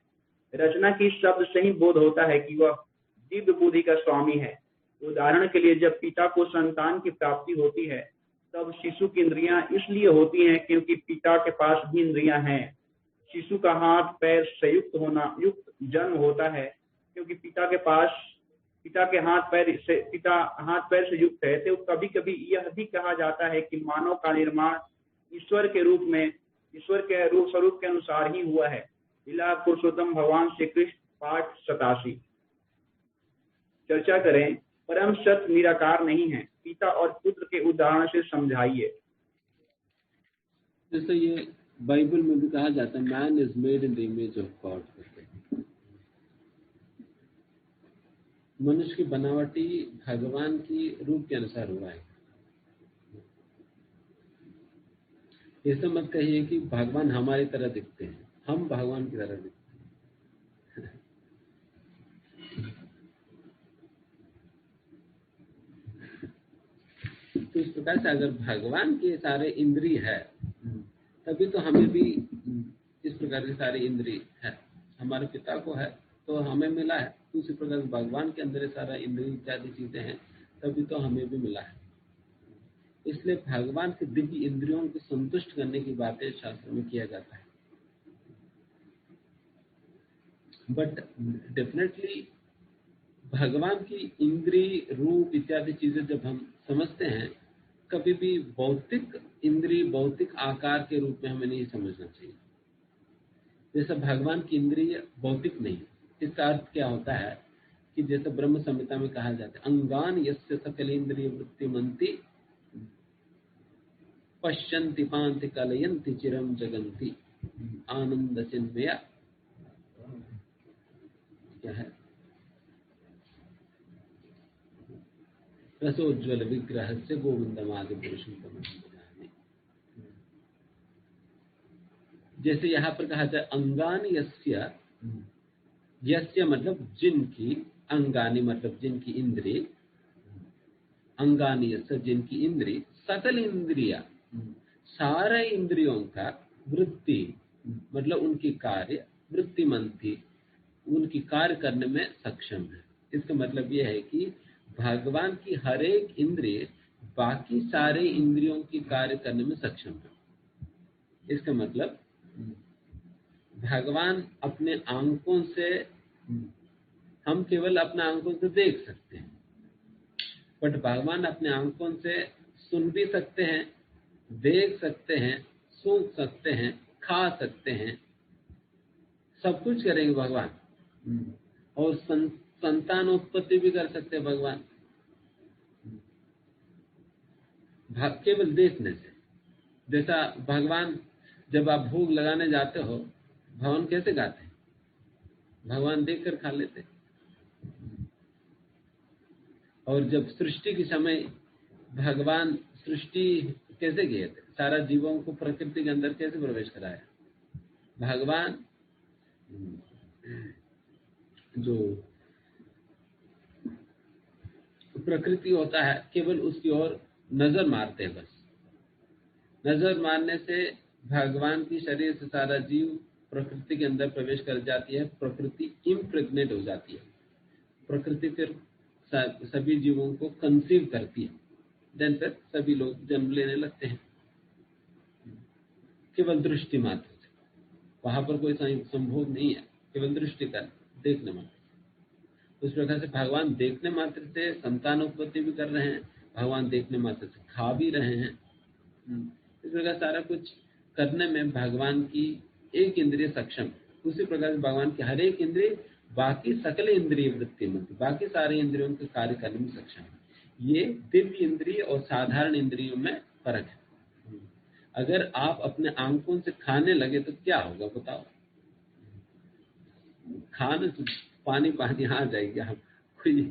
रचना की शब्द से ही बोध होता है कि वह दिव्य बुद्धि का स्वामी है। उदाहरण के लिए, जब पिता को संतान की प्राप्ति होती है तब शिशु की इंद्रियां इसलिए होती हैं क्योंकि पिता के पास भी इंद्रियां हैं। शिशु का हाथ पैर संयुक्त होना युक्त जन्म होता है क्योंकि पिता के हाथ पैर से युक्त है। तो कभी कभी यह भी कहा जाता है कि मानव का निर्माण ईश्वर के रूप स्वरूप के अनुसार ही हुआ है। लीला पुरुषोत्तम भगवान श्री कृष्ण, पाठ 87। चर्चा करें, परम सत्य निराकार नहीं है। पिता और पुत्र के उदाहरण से समझाइए। जैसे ये बाइबल में भी कहा जाता है, man is made in the image of God. मनुष्य की बनावटी भगवान की रूप के अनुसार हुआ है। ऐसा मत कहिए कि भगवान हमारी तरह दिखते हैं, हम भगवान की तरह दिखते हैं। तो इस प्रकार से अगर भगवान के सारे इंद्रिय है तभी तो हमें भी इस प्रकार के सारे इंद्रिय है। हमारे पिता को है तो हमें मिला है, तो उसी प्रकार भगवान के अंदर सारा इंद्रिय इत्यादि चीजें हैं, तभी तो हमें भी मिला है। इसलिए भगवान के दिव्य इंद्रियों को संतुष्ट करने की बातें शास्त्र में किया जाता है। बट डेफिनेटली भगवान की इंद्रिय, रूप इत्यादि चीजें जब हम समझते हैं, कभी भी भौतिक इंद्रिय, भौतिक आकार के रूप में हमें नहीं समझना चाहिए। जैसे भगवान की इंद्रिय भौतिक नहीं, इसका अर्थ क्या होता है कि जैसे ब्रह्म संहिता में कहा जाता है, अंगान यस्य सकलेन्द्रिय वृत्तिमन्ति पश्यन्ति पान्ति कलयन्ति चिरं जगन्ति आनंद चिन्मया। क्या है? रसोज्वल विग्रह से गोविंदमादि पुरुषं तमोजामि। जैसे यहाँ पर कहा जाए, अंगानि यस्य मतलब जिनकी, अंगानि मतलब जिनकी इंद्रिय, अंगानि यस्य जिनकी इंद्रिय, सकल इंद्रिया सारे इंद्रियों का, वृत्ति मतलब उनकी कार्य, वृत्तिमंती उनकी कार्य करने में सक्षम है। इसका मतलब यह है कि भगवान की हर एक इंद्रिय बाकी सारे इंद्रियों की कार्य करने में सक्षम है। इसका मतलब भगवान अपने आंखों से हम केवल अपने आंखों से देख सकते हैं, बट भगवान अपने आंखों से सुन भी सकते हैं, देख सकते हैं, सूंघ सकते हैं, खा सकते हैं, सब कुछ करेंगे भगवान। और संतानोत्पत्ति भी कर सकते हैं भगवान केवल देखने से। जैसा भगवान, जब आप भोग लगाने जाते हो, भगवान कैसे गाते हैं? भगवान देखकर खा लेते हैं। और जब सृष्टि के समय भगवान सृष्टि कैसे किए थे, सारा जीवों को प्रकृति के अंदर कैसे प्रवेश कराया? भगवान जो प्रकृति होता है, केवल उसकी ओर नजर मारते हैं। बस नजर मारने से भगवान की शरीर से सारा जीव प्रकृति के अंदर प्रवेश कर जाती है, प्रकृति इम्प्रेग्नेट हो जाती है, प्रकृति फिर सभी जीवों को कंसीव करती है, देन फिर सभी लोग जन्म लेने लगते हैं केवल दृष्टि मात्र से। वहां पर कोई संभोग नहीं है, केवल दृष्टि का देखने मात्र। उस प्रकार से भगवान देखने मात्र से संतानोत्पत्ति भी कर रहे हैं, भगवान देखने मात्र से खा भी रहे हैं। इस प्रकार सारा कुछ करने में भगवान की एक इंद्रिय सक्षम। उसी प्रकार से भगवान की हर एक इंद्रिय बाकी सकल इंद्रिय वृत्ति में, बाकी सारे इंद्रियों के कार्य करने में सक्षम है। ये दिव्य इंद्रिय और साधारण इंद्रियों में फर्क है। अगर आप अपने आंखों से खाने लगे तो क्या होगा बताओ? खाने से पानी पानी आ जाएगी। आप कोई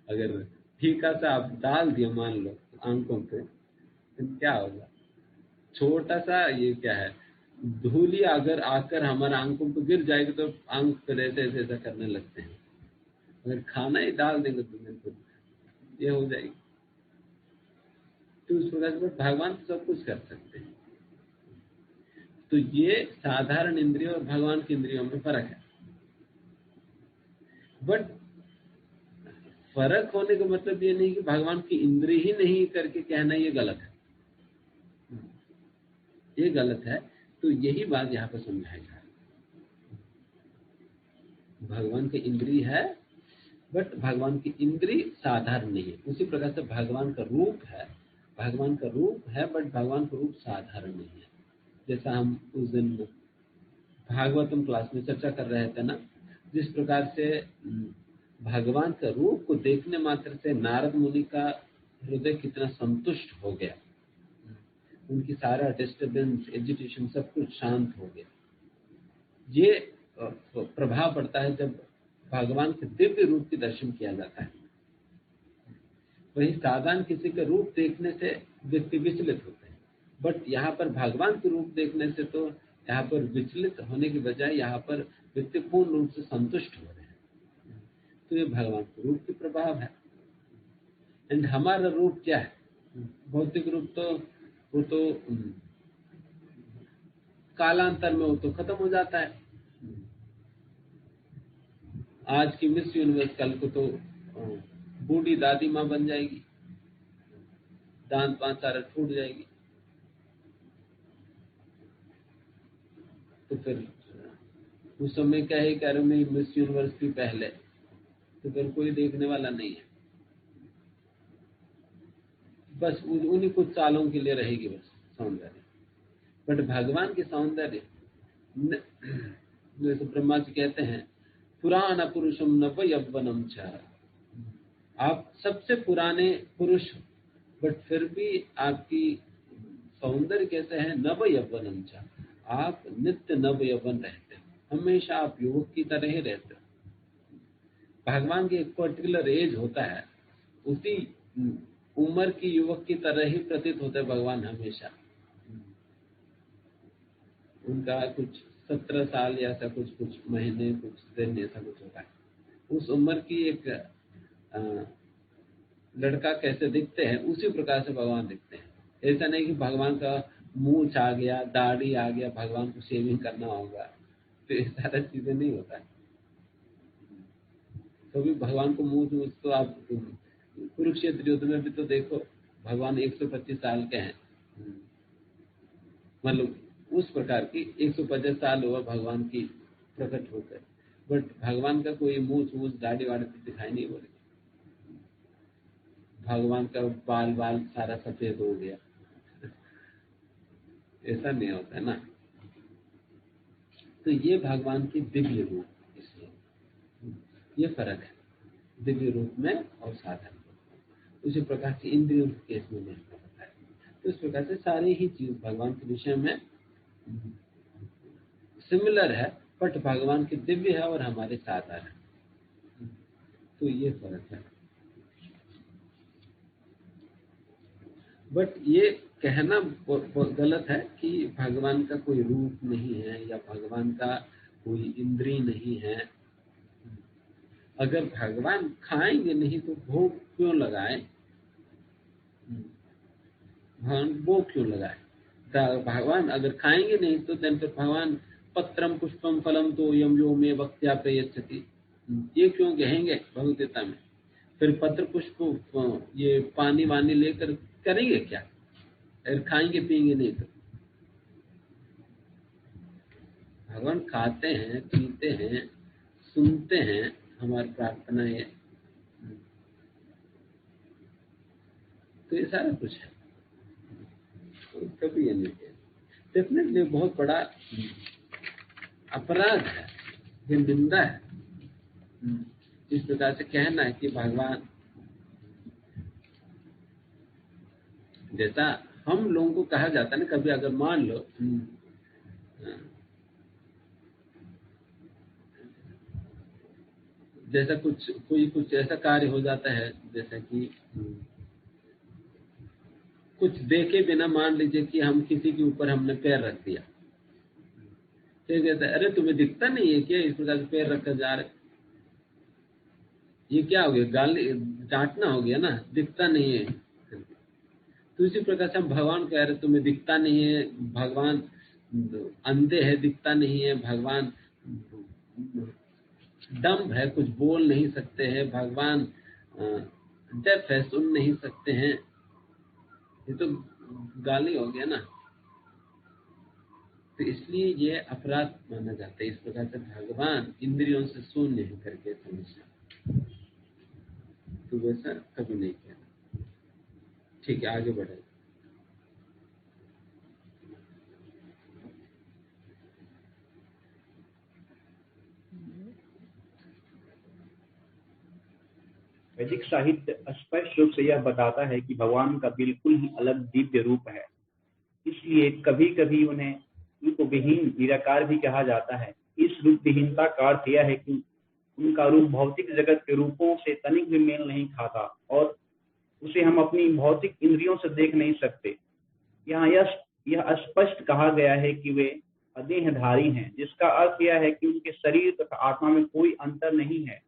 अगर फीका सा आप डाल दिया मान लो आंखों पे, तो क्या होगा? छोटा सा ये क्या है, धूली अगर आकर हमारे आंखों पे गिर जाएगी तो आंख पर ऐसे ऐसा करने लगते हैं। अगर खाना ही डाल देंगे तो ये हो जाएगी। तो उस प्रकार से भगवान सब कुछ कर सकते हैं। तो ये साधारण इंद्रियों और भगवान की इंद्रियों में फर्क है। बट फर्क होने का मतलब ये नहीं कि भगवान की इंद्रिय ही नहीं करके कहना ये गलत है, ये गलत है। तो यही बात यहाँ पर समझाई जा रही है। भगवान की इंद्रिय है, बट भगवान की इंद्रिय साधारण नहीं है। उसी प्रकार से भगवान का रूप है, भगवान का रूप है, बट भगवान का रूप साधारण नहीं है। जैसा हम उस दिन भागवतम क्लास में चर्चा कर रहे थे ना, जिस प्रकार से भगवान का रूप को देखने मात्र से नारद मुनि का हृदय कितना संतुष्ट हो गया, उनकी सारा डिस्टर्बेंस, एजिटेशन सब कुछ शांत हो गया। ये प्रभाव पड़ता है जब भगवान के दिव्य रूप के दर्शन किया जाता है। वही साधारण किसी का रूप देखने से व्यक्ति विचलित होते हैं, बट यहाँ पर भगवान के रूप देखने से तो यहाँ पर विचलित होने की बजाय यहाँ पर व्यक्ति पूर्ण रूप से संतुष्ट हो रहे हैं। तो ये भगवान के रूप के प्रभाव है। एंड हमारा रूप क्या है? भौतिक रूप तो वो तो कालांतर में वो तो खत्म हो जाता है। आज की मिस यूनिवर्स कल को तो बूढ़ी दादी माँ बन जाएगी, दांत बांत सारा टूट जाएगी। तो फिर उस समय क्या है, कह रहे मैं मिस यूनिवर्स भी पहले, तो फिर कोई देखने वाला नहीं है। बस उन्हीं कुछ सालों के लिए रहेगी बस सौंदर्य। बट भगवान के सौंदर्य, जैसे ब्रह्मा जी कहते हैं, पुराण पुरुषम नव यौवनम च। आप सबसे पुराने पुरुष, बट फिर भी आपकी सौंदर्य कैसे है? नव यौवनम च। आप नित्य नव यौवन रहते हो, हमेशा आप युवक की तरह ही रहते हो। भगवान की एक पर्टिकुलर एज होता है, उसी उम्र की युवक की तरह ही प्रतीत होते हैं भगवान हमेशा। उनका कुछ 17 साल या ऐसा कुछ महीने, कुछ दिन ऐसा कुछ होता है। उस उम्र की एक लड़का कैसे दिखते हैं, उसी प्रकार से भगवान दिखते हैं। ऐसा नहीं कि भगवान का मूंछ आ गया, दाढ़ी आ गया, भगवान को शेविंग करना होगा, तो ये सारा चीजें नहीं होता है। तो भी भगवान को मूंछ तो आप कुरुक्षेत्र युद्ध में भी तो देखो, भगवान 125 साल के हैं, मतलब उस प्रकार की 150 साल हुआ भगवान की प्रकट होकर। बट भगवान का कोई मूछ वूछ दाढ़ी वाड़ी तो दिखाई नहीं पड़ेगी। भगवान का बाल बाल सारा सफेद हो गया, ऐसा नहीं होता है ना। तो ये भगवान की दिव्य रूप, इसलिए ये फर्क है दिव्य रूप में और साधन में। उसी प्रकार से इंद्रियों के केस में नहीं होता है। तो इस प्रकार से सारी ही चीज भगवान के विषय में सिमिलर है, बट भगवान की दिव्य है और हमारे साधारण है। तो ये फर्क है। बट ये कहना गलत है कि भगवान का कोई रूप नहीं है या भगवान का कोई इंद्रिय नहीं है। अगर भगवान खाएंगे नहीं तो भोग क्यों लगाए? भगवान भोग क्यों लगाए? भगवान अगर खाएंगे नहीं तो भगवान पत्रम पुष्पम फलम तो यम यो में भक्त्या प्रयच्छति, ये क्यों कहेंगे भगवद्गीता में? फिर पत्र पुष्प ये पानी वानी लेकर करेंगे क्या? अगर खाएंगे पिएंगे नहीं तो? भगवान खाते हैं, पीते हैं, सुनते हैं हमारी प्रार्थनाएं, तो ये सारा कुछ है। तो कभी ये नहीं है। डेफिनेटली बहुत बड़ा अपराध है, ये निंदा है इस प्रकार से कहना है कि भगवान, जैसा हम लोगों को कहा जाता है ना, कभी अगर मान लो जैसा कुछ ऐसा कार्य हो जाता है, जैसा कि कुछ देखे बिना मान लीजिए कि हम किसी के ऊपर हमने पैर रख दिया, तो कहता है अरे तुम्हें दिखता नहीं है क्या इस प्रकार से पैर रखकर जा रहे? ये क्या हो गया? गाली डांटना हो गया ना, दिखता नहीं है। तो इसी प्रकार से हम भगवान कह रहे तुम्हें दिखता नहीं है, भगवान अंधे है, दिखता नहीं है, भगवान डम्ब है, कुछ बोल नहीं सकते हैं, भगवान डेफ है, सुन नहीं सकते हैं, ये तो गाली हो गया ना। तो इसलिए ये अपराध माना जाता है। इस प्रकार से भगवान इंद्रियों से शून्य है करके समझना, तो वैसा कभी नहीं कहना। ठीक है, आगे बढ़े। वैदिक साहित्य स्पष्ट रूप से यह बताता है कि भगवान का बिल्कुल ही अलग दिव्य रूप है, इसलिए कभी कभी उन्हें रूप विहीन निराकार भी कहा जाता है। इस रूप विहीनता का अर्थ यह है कि उनका रूप भौतिक जगत के रूपों से तनिक भी मेल नहीं खाता और उसे हम अपनी भौतिक इंद्रियों से देख नहीं सकते। यहाँ यह स्पष्ट कहा गया है कि वे अदेहधारी हैं, जिसका अर्थ यह है कि उनके शरीर तथा आत्मा में कोई अंतर नहीं है।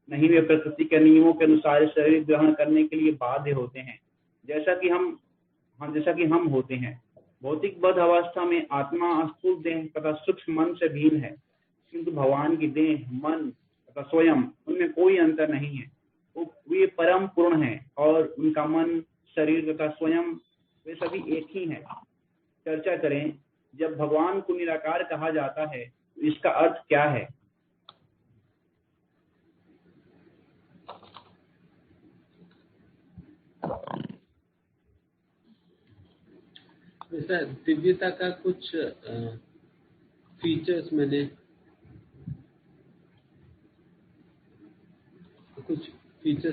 नहीं वे प्रकृति के नियमों के अनुसार शरीर ग्रहण करने के लिए बाध्य होते हैं, जैसा कि हम होते हैं। भौतिक बद्ध अवस्था में आत्मा स्थूल देह तथा सूक्ष्म मन से भिन्न है, किंतु भगवान की देह, मन तथा स्वयं, उनमें कोई अंतर नहीं है। वे परम पूर्ण हैं और उनका मन, शरीर तथा स्वयं वे सभी एक ही हैं। चर्चा करें, जब भगवान को निराकार कहा जाता है तो इसका अर्थ क्या है? वैसा दिव्यता का कुछ फीचर्स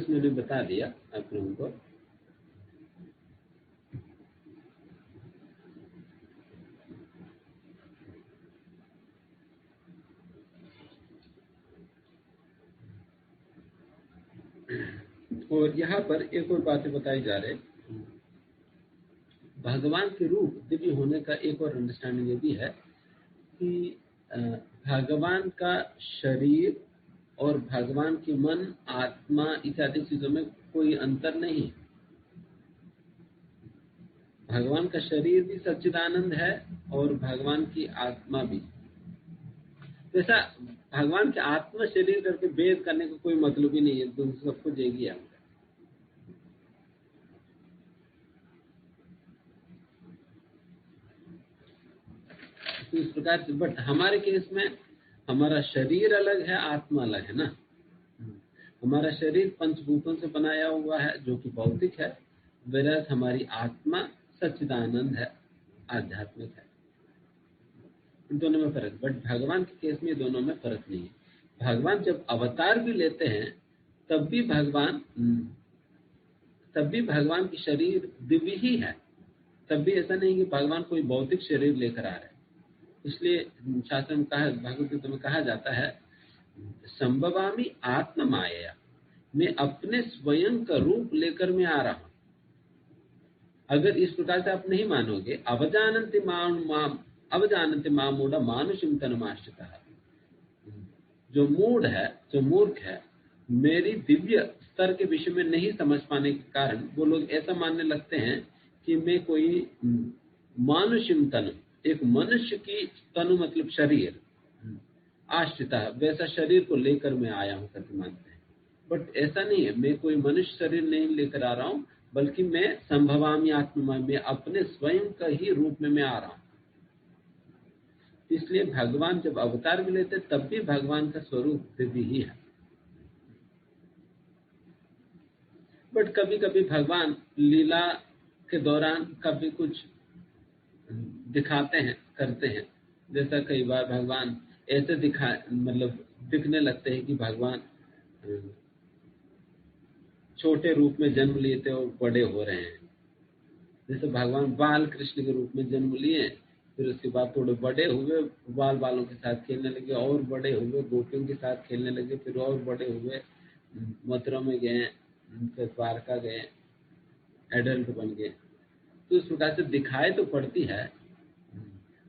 मैंने बता दिया आप लोगों को। और यहाँ पर एक और बातें बताई जा रहे, भगवान के रूप दिव्य होने का एक और अंडरस्टैंडिंग ये भी है कि भगवान का शरीर और भगवान की मन, आत्मा इत्यादि चीजों में कोई अंतर नहीं। भगवान का शरीर भी सच्चिदानंद है और भगवान की आत्मा भी। ऐसा भगवान के आत्मा शरीर करके भेद करने का कोई मतलब ही नहीं है, तो सब कुछ एक ही है। तो इस प्रकार से, बट हमारे केस में हमारा शरीर अलग है, आत्मा अलग है ना। हमारा शरीर पंचभूतों से बनाया हुआ है जो कि भौतिक है, वैराज हमारी आत्मा सच्चिदानंद है, आध्यात्मिक है। इन दोनों में फर्क, बट भगवान के केस में दोनों में फर्क नहीं है। भगवान जब अवतार भी लेते हैं तब भी भगवान की शरीर दिव्य ही है। तब भी ऐसा नहीं कि भगवान कोई भौतिक शरीर लेकर आ रहे हैं। इसलिए शास्त्र में कहा, भगवद गीता में कहा जाता है, संभवामि आत्म माया, मैं अपने स्वयं का रूप लेकर मैं आ रहा हूं। अगर इस प्रकार से आप नहीं मानोगे, अवजानन्ति माम मूढ़ मानुषिम तनुमाश्रितः, जो मूढ़ है, जो मूर्ख है, मेरी दिव्य स्तर के विषय में नहीं समझ पाने के कारण वो लोग ऐसा मानने लगते हैं कि मैं कोई मानुषिम तनु, एक मनुष्य की तनु मतलब शरीर, आश्रिता, वैसा शरीर को लेकर मैं आया हूं करके मानते हैं। बट ऐसा नहीं है, मैं कोई मनुष्य शरीर नहीं लेकर आ रहा हूं, बल्कि मैं संभवामी आत्मा, मैं अपने स्वयं का ही रूप में मैं आ रहा हूं। इसलिए भगवान जब अवतार भी लेते तब भी भगवान का स्वरूप दिव्य ही है। बट कभी कभी भगवान लीला के दौरान कभी कुछ दिखाते हैं, करते हैं। जैसा कई बार भगवान ऐसे दिखने लगते हैं कि भगवान छोटे रूप में जन्म लिए थे और बड़े हो रहे हैं। जैसे भगवान बाल कृष्ण के रूप में जन्म लिए, फिर उसके बाद थोड़े बड़े हुए, बाल बालों के साथ खेलने लगे, और बड़े हुए, गोपियों के साथ खेलने लगे, फिर और बड़े हुए, मथुरा में गए, फिर द्वारका गए, एडल्ट बन गए। तो इस प्रकार से दिखाई तो पड़ती है,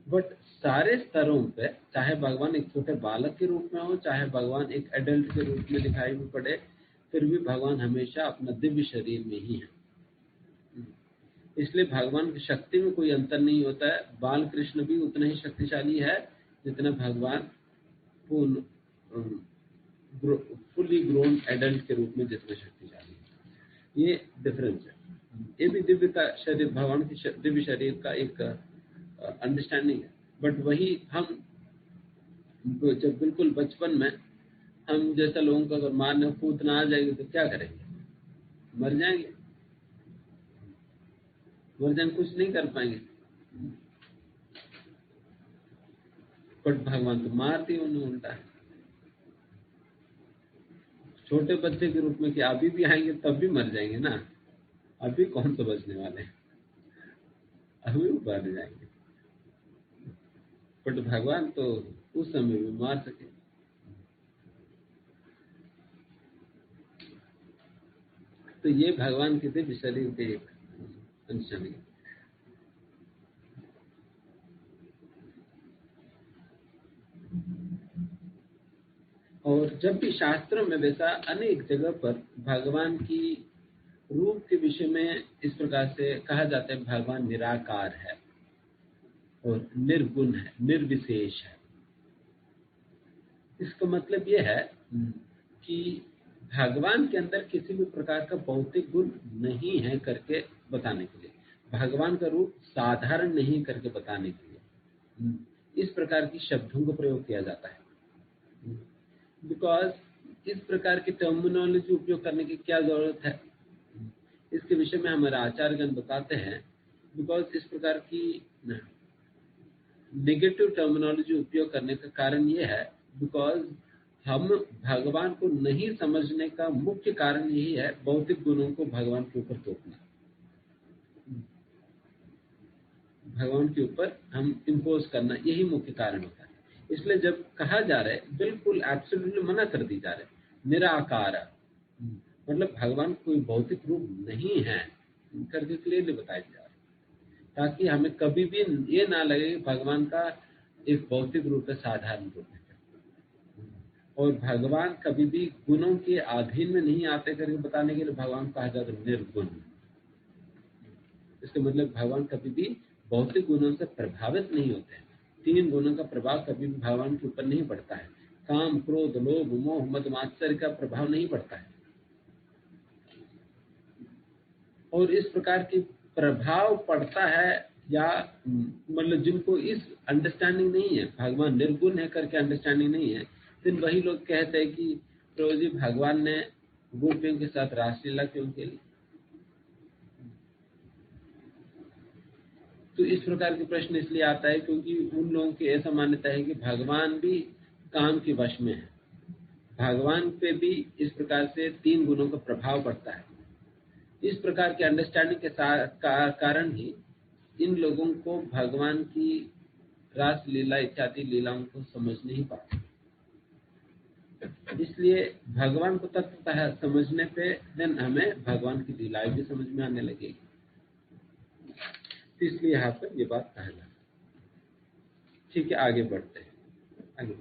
बट सारे स्तरों पे, चाहे भगवान एक छोटे बालक के रूप में हो, चाहे भगवान एक एडल्ट के रूप में दिखाई भी पड़े, फिर भी भगवान हमेशा अपना दिव्य शरीर में ही है। इसलिए भगवान की शक्ति में कोई अंतर नहीं होता है। बाल कृष्ण भी उतना ही शक्तिशाली है जितना भगवान फुली ग्रोन एडल्ट के रूप में जितना शक्तिशाली है। ये डिफरेंस है। ये भी दिव्य का शरीर, भगवान की दिव्य शरीर का एक अंडरस्टैंडिंग है। बट वही हम जब बिल्कुल बचपन में हम जैसा लोगों को अगर मारने कूदना आ जाएगी तो क्या करेंगे? मर जाएंगे, कुछ नहीं कर पाएंगे। बट भगवान तो मारती उन्हें उल्टा है। छोटे बच्चे के रूप में कि अभी भी आएंगे तब भी मर जाएंगे ना। अभी कौन सा बचने वाले हैं, अभी मर जाएंगे। बट भगवान तो उस समय भी मार सके। तो ये भगवान के दिव्य शरीर के एक अंशन है। और जब भी शास्त्रों में वैसा अनेक जगह पर भगवान की रूप के विषय में इस प्रकार से कहा जाता है, भगवान निराकार है और निर्गुण है, निर्विशेष है। इसका मतलब यह है कि भगवान के अंदर किसी भी प्रकार का भौतिक गुण नहीं है करके बताने के लिए, भगवान का रूप साधारण नहीं करके बताने के लिए इस प्रकार की शब्दों का प्रयोग किया जाता है। बिकॉज इस प्रकार की टर्मिनोलॉजी उपयोग करने की क्या जरूरत है, इसके विषय में हमारे आचार्यगण बताते हैं। बिकॉज इस प्रकार की नेगेटिव टर्मिनोलॉजी उपयोग करने का कारण ये है, बिकॉज हम भगवान को नहीं समझने का मुख्य कारण यही है, भौतिक गुणों को भगवान के ऊपर थोपना, भगवान के ऊपर हम इम्पोज करना, यही मुख्य कारण होता है। इसलिए जब कहा जा रहा है, बिल्कुल एब्सोल्युटली मना कर दी जा रहा है, निराकार, मतलब भगवान कोई भौतिक रूप नहीं है करके क्लियरली बताया जा रहा है, ताकि हमें कभी भी ये ना लगे कि भगवान का एक भौतिक रूप है, साधारण रूप है। और भगवान कभी भी गुणों के अधीन में नहीं आते करके बताने के लिए भगवान कहा जाता है निर्गुण। इसका मतलब भगवान कभी भी भौतिक गुणों से प्रभावित नहीं होते हैं। 3 गुणों का प्रभाव कभी भी भगवान के ऊपर नहीं पड़ता है। काम, क्रोध, लोभ, मोह, मद, मात्सर्य का प्रभाव नहीं पड़ता है। और इस प्रकार की प्रभाव पड़ता है या मतलब जिनको इस अंडरस्टैंडिंग नहीं है, भगवान निर्गुण है करके अंडरस्टैंडिंग नहीं है, फिर वही लोग कहते हैं कि प्रभु जी भगवान ने गोपियों के साथ रासलीला क्यों खेली। तो इस प्रकार के प्रश्न इसलिए आता है क्योंकि उन लोगों की ऐसा मान्यता है कि भगवान भी काम के वश में है, भगवान पे भी इस प्रकार से 3 गुणों का प्रभाव पड़ता है। इस प्रकार के अंडरस्टैंडिंग के कारण ही इन लोगों को भगवान की रास लीला इत्यादि लीलाओं को समझ नहीं पाते। इसलिए भगवान को तत्वतः समझने पे देन हमें भगवान की लीलाएं भी समझ में आने लगेगी। तो इसलिए यहाँ पर ये बात कहा जाता है। ठीक है, आगे बढ़ते हैं। आगे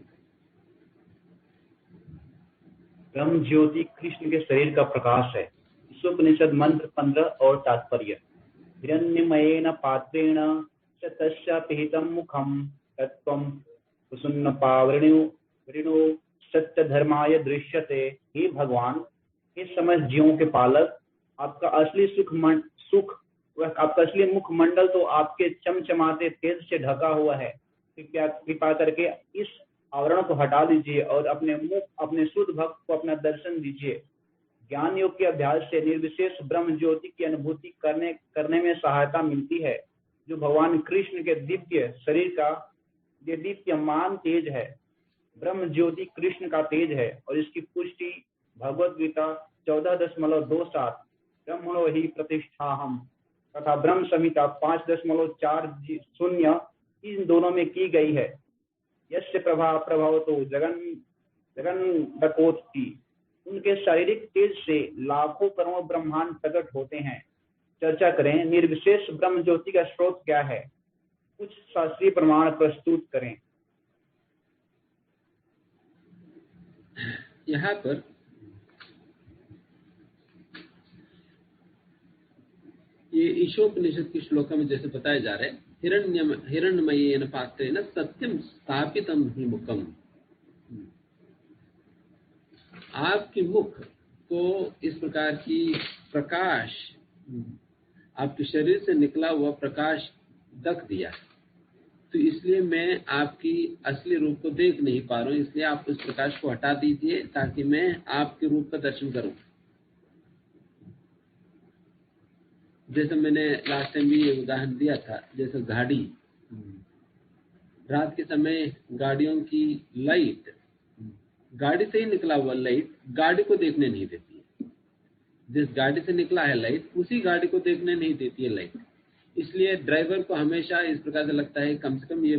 ब्रह्म ज्योति कृष्ण के शरीर का प्रकाश है। ईशोपनिषद मंत्र 15 और तात्पर्य। हिरण्यमयेन पात्रेण च तस्य पिहितं मुखं तत्त्वं कुसुन्नपावृणो सत्य धर्माय दृश्यते। हे भगवान, हे समस्त जीवों के पालक, आपका असली सुख आपका असली मुखमंडल तो आपके चमचमाते तेज से ढका हुआ है। कृपा करके इस आवरण को हटा दीजिए और अपने शुद्ध भक्त को अपना दर्शन दीजिए। ज्ञान योग के अभ्यास से निर्विशेष ब्रह्म ज्योति की अनुभूति करने में सहायता मिलती है, जो भगवान कृष्ण के दिव्य शरीर का ये दीप्यमान तेज है। ब्रह्म ज्योति कृष्ण का तेज है और इसकी पुष्टि भगवद गीता 14.27 ब्रह्मणो हि प्रतिष्ठाहम तथा ब्रह्म संहिता 5.40 इन दोनों में की गई है। यस्य प्रभाव तो जगन्नकोटि, उनके शारीरिक तेज से लाखों करोड़ों ब्रह्मांड प्रकट होते हैं। चर्चा करें, निर्विशेष ब्रह्म ज्योति का स्रोत क्या है? कुछ शास्त्रीय प्रमाण प्रस्तुत करें। यहाँ पर ये ईशोपनिषद की श्लोका में जैसे बताया जा रहा है, हिरण्यमयेन पात्रेण सत्यम स्थापितम हि मुखम। आपके मुख को इस प्रकार की प्रकाश, आपके शरीर से निकला हुआ प्रकाश ढक दिया, तो इसलिए मैं आपकी असली रूप को देख नहीं पा रहा हूं। इसलिए आप उस प्रकाश को हटा दीजिए ताकि मैं आपके रूप का दर्शन करूं। जैसे मैंने लास्ट टाइम भी ये उदाहरण दिया था, जैसे गाड़ी, रात के समय गाड़ियों की लाइट, गाड़ी से ही निकला हुआ लाइट गाड़ी को देखने नहीं देती है। जिस गाड़ी से निकला है लाइट, उसी गाड़ी को देखने नहीं देती है लाइट। इसलिए ड्राइवर को हमेशा इस प्रकार से लगता है कम से कम ये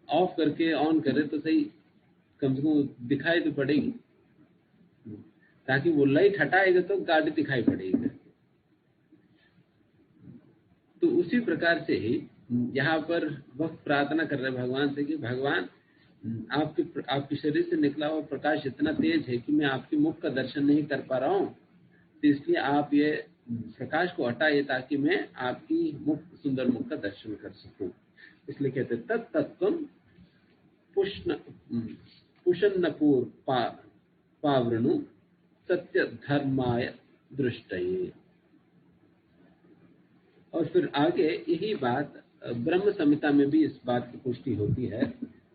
ऑफ करके ऑन करे तो सही, कम से कम दिखाई तो पड़ेगी, ताकि वो लाइट हटाएगा तो गाड़ी दिखाई पड़ेगी। तो उसी प्रकार से ही यहाँ पर भक्त प्रार्थना कर रहे भगवान से कि भगवान, आपके शरीर से निकला हुआ प्रकाश इतना तेज है कि मैं आपके मुख का दर्शन नहीं कर पा रहा हूँ, तो इसलिए आप ये प्रकाश को हटाइए ताकि मैं आपकी सुंदर मुख का दर्शन कर सकूं। इसलिए कहते तत्तत्वम पुषन्नपूर पावृणु सत्य धर्माय दृष्टये। और फिर आगे यही बात ब्रह्म संहिता में भी इस बात की पुष्टि होती है।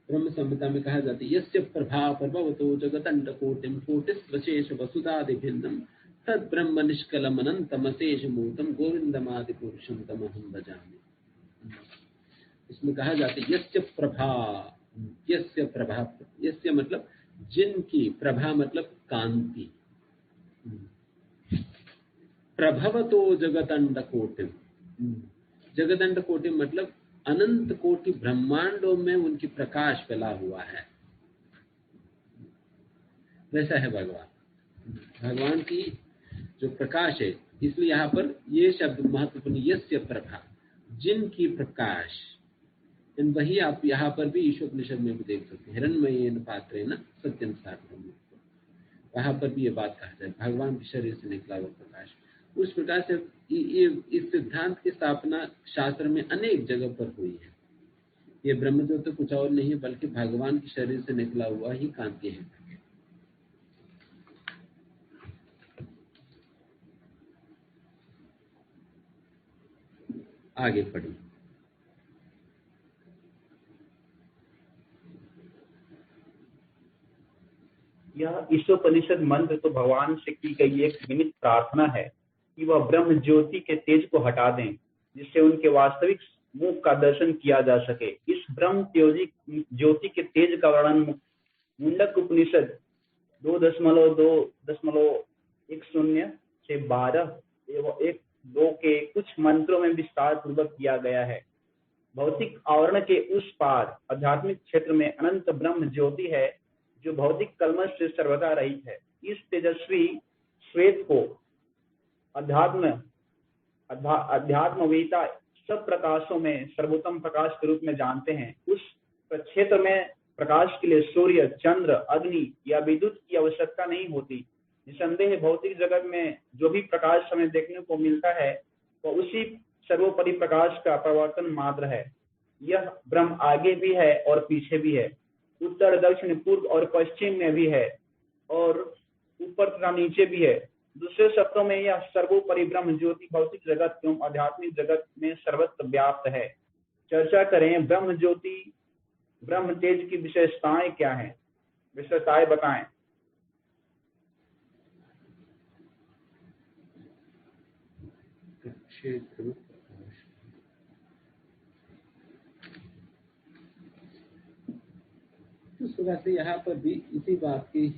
ब्रह्म संहिता में कहा जाता है, यस्य प्रभा प्रभवतो जगदंड कोटिम कोटिस्वशेष वसुधादिभिन्नम तद ब्रह्म निष्कलम अनंतम अशेष मूतम गोविंदमादि पुरुषम तमहं भजामि। इसमें कहा जाता है यस्य प्रभा, यस्य मतलब जिनकी, प्रभा मतलब कांति, प्रभवतो जगदंड कोटिम, जगदंड कोटि मतलब अनंत कोटि ब्रह्मांडों में उनकी प्रकाश फैला हुआ है। वैसा है भगवान की जो प्रकाश है। इसलिए यहाँ पर ये शब्द महत्वपूर्ण, यस्य प्रभा, जिनकी प्रकाश। वही आप यहाँ पर भी ईशोपनिषद में भी देख सकते हैं, हिरण्मयेन पात्रेण सत्यम स्थापितम। वहां पर भी ये बात कहा जाए, भगवान के शरीर से निकला हुआ प्रकाश। उस प्रकार से इस सिद्धांत की स्थापना शास्त्र में अनेक जगह पर हुई है। ये ब्रह्मज्योति कुछ और नहीं बल्कि भगवान के शरीर से निकला हुआ ही कांति है। आगे पढ़िए। यह ईशोपनिषद मंत्र तो भगवान से की गई एक विनीत प्रार्थना है कि वह ब्रह्म ज्योति के तेज को हटा दें, जिससे उनके वास्तविक मुख का दर्शन किया जा सके। इस ब्रह्म ज्योति के तेज का वर्णन मुंडक उपनिषद 2.2.10 से 12 एवं 1-2 के कुछ मंत्रों में विस्तार पूर्वक किया गया है। भौतिक आवरण के उस पार आध्यात्मिक क्षेत्र में अनंत ब्रह्म ज्योति है, जो भौतिक कलमश से सर्वदा रहित है। इस तेजस्वी श्वेत को अध्यात्मवेता सब प्रकाशों में सर्वोत्तम प्रकाश के रूप में जानते हैं। उस क्षेत्र में प्रकाश के लिए सूर्य, चंद्र, अग्नि या विद्युत की आवश्यकता नहीं होती। निसंदेह भौतिक जगत में जो भी प्रकाश हमें देखने को मिलता है वह उसी सर्वोपरि प्रकाश का प्रवर्तन मात्र है। यह ब्रह्म आगे भी है और पीछे भी है, उत्तर, दक्षिण, पूर्व और पश्चिम में भी है और ऊपर तथा नीचे भी है। दूसरे शब्दों में यह सर्वोपरि ब्रह्म ज्योति भौतिक जगत एवं आध्यात्मिक जगत में सर्वत्र व्याप्त है। चर्चा करें, ब्रह्म ज्योति, ब्रह्म तेज की विशेषताएं क्या हैं? विशेषताएं बताएं। क्षेत्र इस प्रकार से यहाँ पर भी इसी बात की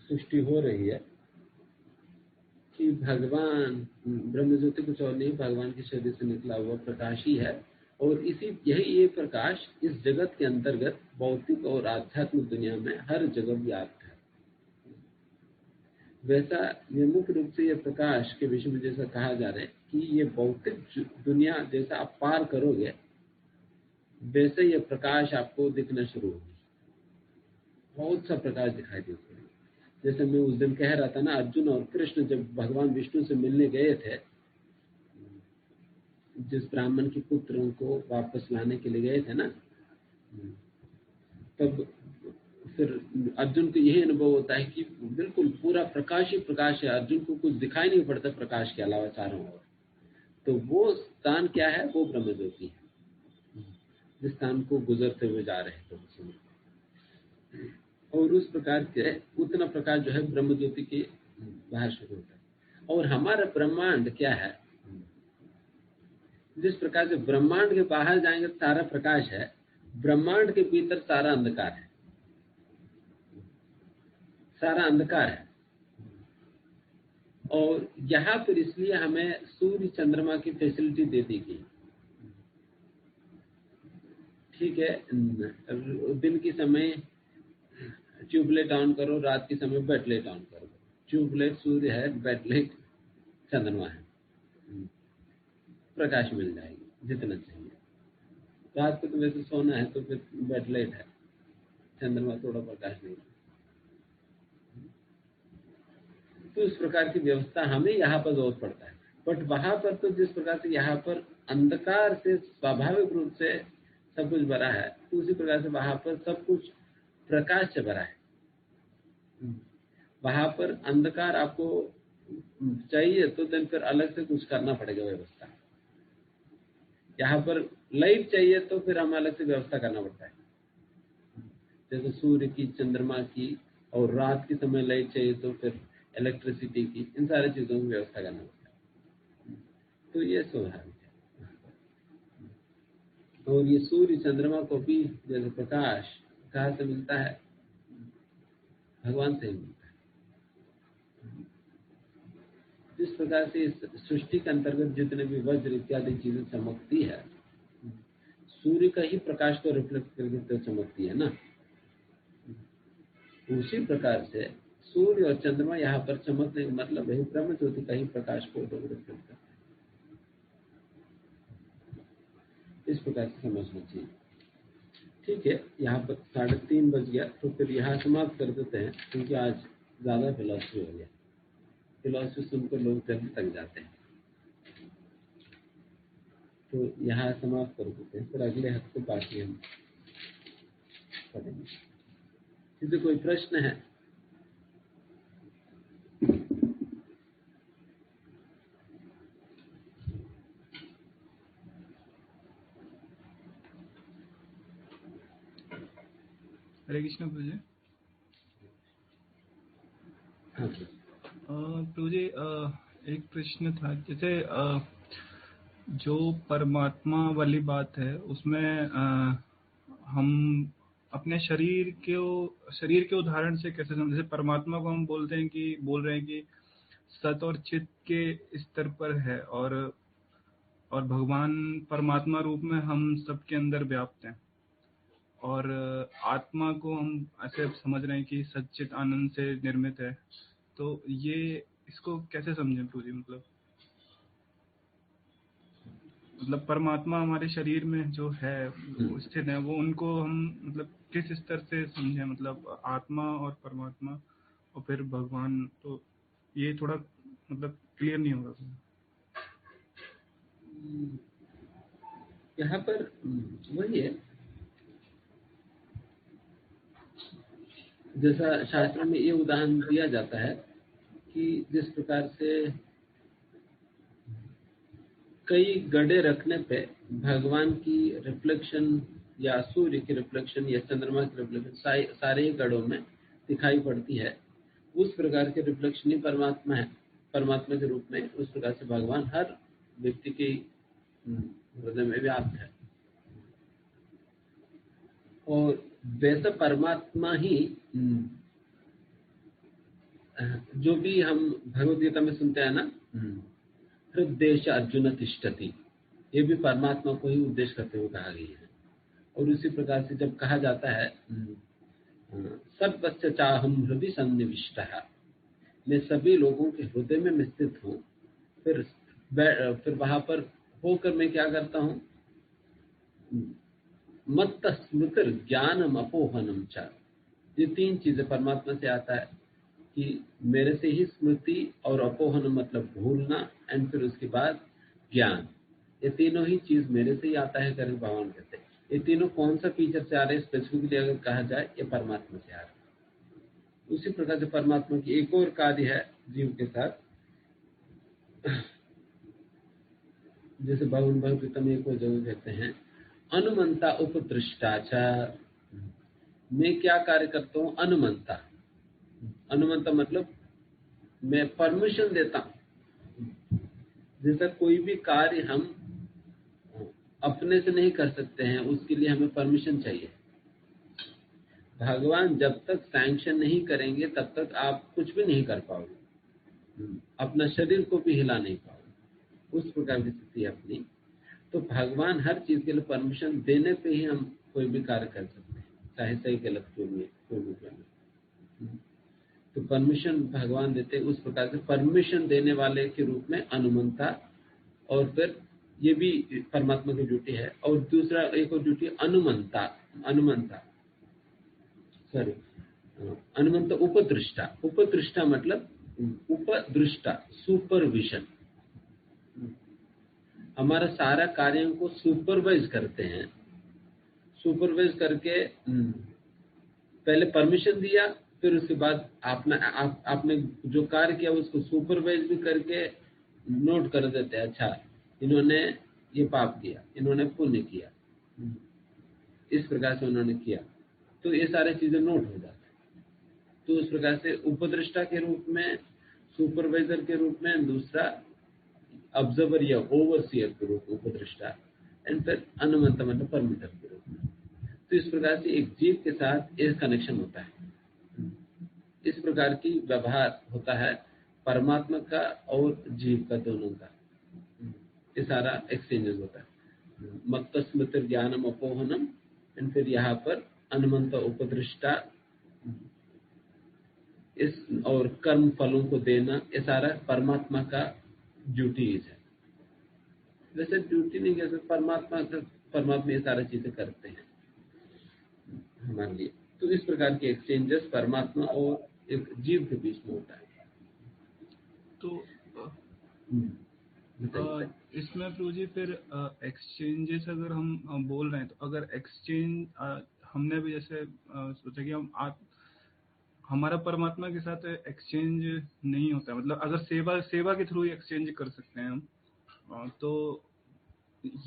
पुष्टि हो रही है कि भगवान ब्रह्म ज्योति कुछ और नहीं, भगवान के शरीर से निकला हुआ प्रकाश ही है और यही ये प्रकाश इस जगत के अंतर्गत भौतिक और आध्यात्मिक दुनिया में हर जगह व्याप्त है। वैसा ये मुख्य रूप से ये प्रकाश के विषय में जैसा कहा जा रहा है कि ये भौतिक दुनिया जैसा आप पार करोगे वैसे ये प्रकाश आपको दिखना शुरू होगी, बहुत सा प्रकाश दिखाई देता है। जैसे मैं उस दिन कह रहा था ना, अर्जुन और कृष्ण जब भगवान विष्णु से मिलने गए थे, जिस ब्राह्मण के पुत्रों को वापस लाने के लिए गए थे ना, तब फिर अर्जुन को यही अनुभव होता है कि बिल्कुल पूरा प्रकाश ही प्रकाश है, अर्जुन को कुछ दिखाई नहीं पड़ता प्रकाश के अलावा चारों ओर। तो वो स्थान क्या है? वो ब्रह्म ज्योति है, जिस स्थान को गुजरते हुए जा रहे थे उस समय। और उस प्रकार के उतना प्रकाश जो है ब्रह्म ज्योति के बाहर शुरू होता है। और हमारा ब्रह्मांड क्या है? जिस प्रकार से ब्रह्मांड के बाहर जाएंगे सारा प्रकाश है, ब्रह्मांड के भीतर सारा अंधकार है, सारा अंधकार है। और यहाँ पर इसलिए हमें सूर्य चंद्रमा की फैसिलिटी दे दी गई। ठीक है, दिन के समय ट्यूबलाइट ऑन करो, रात के समय बैटलाइट ऑन करो। ट्यूबलाइट सूर्य है, बैटलाइट चंद्रमा है, प्रकाश मिल जाएगी जितना चाहिए। रात को तो वैसे सोना है तो फिर बैटलाइट है, चंद्रमा थोड़ा प्रकाश नहीं। तो इस प्रकार की व्यवस्था हमें यहाँ पर जरूरत पड़ता है। बट वहां पर तो जिस प्रकार से यहाँ पर अंधकार से स्वाभाविक रूप से सब कुछ भरा है, तो उसी प्रकार से वहां पर सब कुछ प्रकाश से भरा है। वहां पर अंधकार आपको चाहिए तो दिन फिर अलग से कुछ करना पड़ेगा व्यवस्था। यहाँ पर लाइट चाहिए तो फिर हमें अलग से व्यवस्था करना पड़ता है, जैसे सूर्य की, चंद्रमा की, और रात के समय लाइट चाहिए तो फिर इलेक्ट्रिसिटी की, इन सारी चीजों की व्यवस्था करना पड़ता है। तो ये स्वाभाविक है। और ये सूर्य चंद्रमा को भी जैसे प्रकाश कहाँ से मिलता है? भगवान से ही मिलता है। जिस प्रकार से इस सृष्टि के अंतर्गत जितने भी वज्र इत्यादि चीजें चमकती है, सूर्य का ही प्रकाश को रिफ्लेक्ट करके तो चमकती है ना। उसी प्रकार से सूर्य और चंद्रमा यहाँ पर चमकने का मतलब है ब्रह्म ज्योति का ही प्रकाश को रिफ्लेक्ट करता है। इस प्रकार से समझना चाहिए। ठीक है, यहाँ पर 3:30 बज गया, तो फिर यहाँ समाप्त कर देते हैं, क्योंकि आज ज्यादा फिलॉसफी हो गया। फिलॉसफी सुनकर लोग जल्दी थक जाते हैं, तो यहाँ समाप्त कर देते हैं। फिर अगले हफ्ते बाकी हम पढ़ेंगे। किसी कोई प्रश्न है? हरे कृष्ण प्रभु जी। प्रभु जी एक प्रश्न था, जैसे जो परमात्मा वाली बात है उसमें हम अपने शरीर के उदाहरण से कैसे समझे? जैसे परमात्मा को हम बोल रहे हैं कि सत और चित के स्तर पर है, और भगवान परमात्मा रूप में हम सबके अंदर व्याप्त हैं, और आत्मा को हम ऐसे समझ रहे हैं कि सच्चित आनंद से निर्मित है। तो ये इसको कैसे समझें प्रभु जी? मतलब परमात्मा हमारे शरीर में जो है वो स्थित है, वो उनको हम मतलब किस स्तर से समझें? मतलब आत्मा और परमात्मा और फिर भगवान, तो ये थोड़ा मतलब क्लियर नहीं होगा। यहाँ पर वही है, जैसा शास्त्र में ये उदाहरण दिया जाता है कि जिस प्रकार से कई गड्ढे रखने पे भगवान की रिफ्लेक्शन या सूर्य की रिफ्लेक्शन या चंद्रमा की रिफ्लेक्शन सारे ही गड्ढों में दिखाई पड़ती है, उस प्रकार के रिफ्लेक्शन ही परमात्मा है, परमात्मा के रूप में। उस प्रकार से भगवान हर व्यक्ति के हृदय में व्याप्त है, और वैसा परमात्मा ही जो भी हम भगवद गीता में सुनते हैं ना, हृदय अर्जुन तिष्ठति, ये भी परमात्मा को ही उद्देश्य करते हुए कहा गया है। और उसी प्रकार से जब कहा जाता है सर्वस्य चाहम हृदय सन्निविष्टः, मैं सभी लोगों के हृदय में मैं स्थित हूँ, फिर वहां पर होकर मैं क्या करता हूँ? मत्त स्मृतिर ज्ञानम अपोहनम च, ये तीन चीजें परमात्मा से आता है कि मेरे से ही स्मृति और अपोहन मतलब भूलना, एंड फिर उसके बाद ज्ञान, ये तीनों ही चीज मेरे से ही आता है करके भगवान कहते हैं। ये तीनों कौन सा फीचर से आ रहे हैं स्पेसिफिकली अगर कहा जाए, ये परमात्मा से आ रहा है। उसी प्रकार से परमात्मा की एक और कार्य है जीव के साथ, जैसे भगवान भगवत में एक और जरूर कहते हैं अनुमंता उपदृष्टाचा, मैं क्या कार्य करता हूँ? अनुमंता, अनुमंता मतलब मैं परमिशन देता हूं। जैसा कोई भी कार्य हम अपने से नहीं कर सकते हैं, उसके लिए हमें परमिशन चाहिए। भगवान जब तक सैंक्शन नहीं करेंगे तब तक आप कुछ भी नहीं कर पाओगे, अपना शरीर को भी हिला नहीं पाओगे, उस प्रकार की स्थिति है अपनी। तो भगवान हर चीज के लिए परमिशन देने पे ही हम कोई भी कार्य कर सकते हैं, चाहे सही गलत कोई भी करना। तो परमिशन भगवान देते, उस प्रकार से परमिशन देने वाले के रूप में अनुमंता, और फिर ये भी परमात्मा की ड्यूटी है। और दूसरा एक और ड्यूटी अनुमंता, अनुमंता उपदृष्टा, उपदृष्टा मतलब उपदृष्टा सुपरविजन, हमारा सारा कार्यों को सुपरवाइज करते हैं। सुपरवाइज करके पहले परमिशन दिया, फिर उसके बाद आपने जो कार्य किया उसको सुपरवाइज भी करके नोट कर देते हैं, अच्छा इन्होंने ये पाप किया, इन्होंने पुण्य किया, इस प्रकार से उन्होंने किया, तो ये सारी चीजें नोट हो जाती हैं। तो उस प्रकार से उपदृष्टा के रूप में, सुपरवाइजर के रूप में, दूसरा ऑब्जर्वर या ओवरसीयर के रूप में उपदृष्टा, एंड फिर अनुमंत मतलब परमिटर के रूप में। तो इस प्रकार से एक जीव के साथ एक कनेक्शन होता है, इस प्रकार की व्यवहार होता है परमात्मा का और जीव का, दोनों का ये सारा एक्सचेंजेस होता है। मत्त स्मृति ज्ञानम अपोहनम, एंड फिर यहाँ पर अनुमंत उपदृष्टा, इस और कर्म फलों को देना, ये सारा परमात्मा का ड्यूटीज है। वैसे ड्यूटी नहीं कह सकते, परमात्मा ये सारी चीजें करते हैं हमारे लिए। तो इस प्रकार के एक्सचेंजेस परमात्मा और एक जीव के बीच में होता है। तो इसमें प्रभु जी फिर एक्सचेंजेस अगर हम बोल रहे हैं, तो अगर एक्सचेंज हमने भी जैसे सोचा कि हमारा परमात्मा के साथ एक्सचेंज नहीं होता है, मतलब अगर सेवा के थ्रू एक्सचेंज कर सकते हैं हम, तो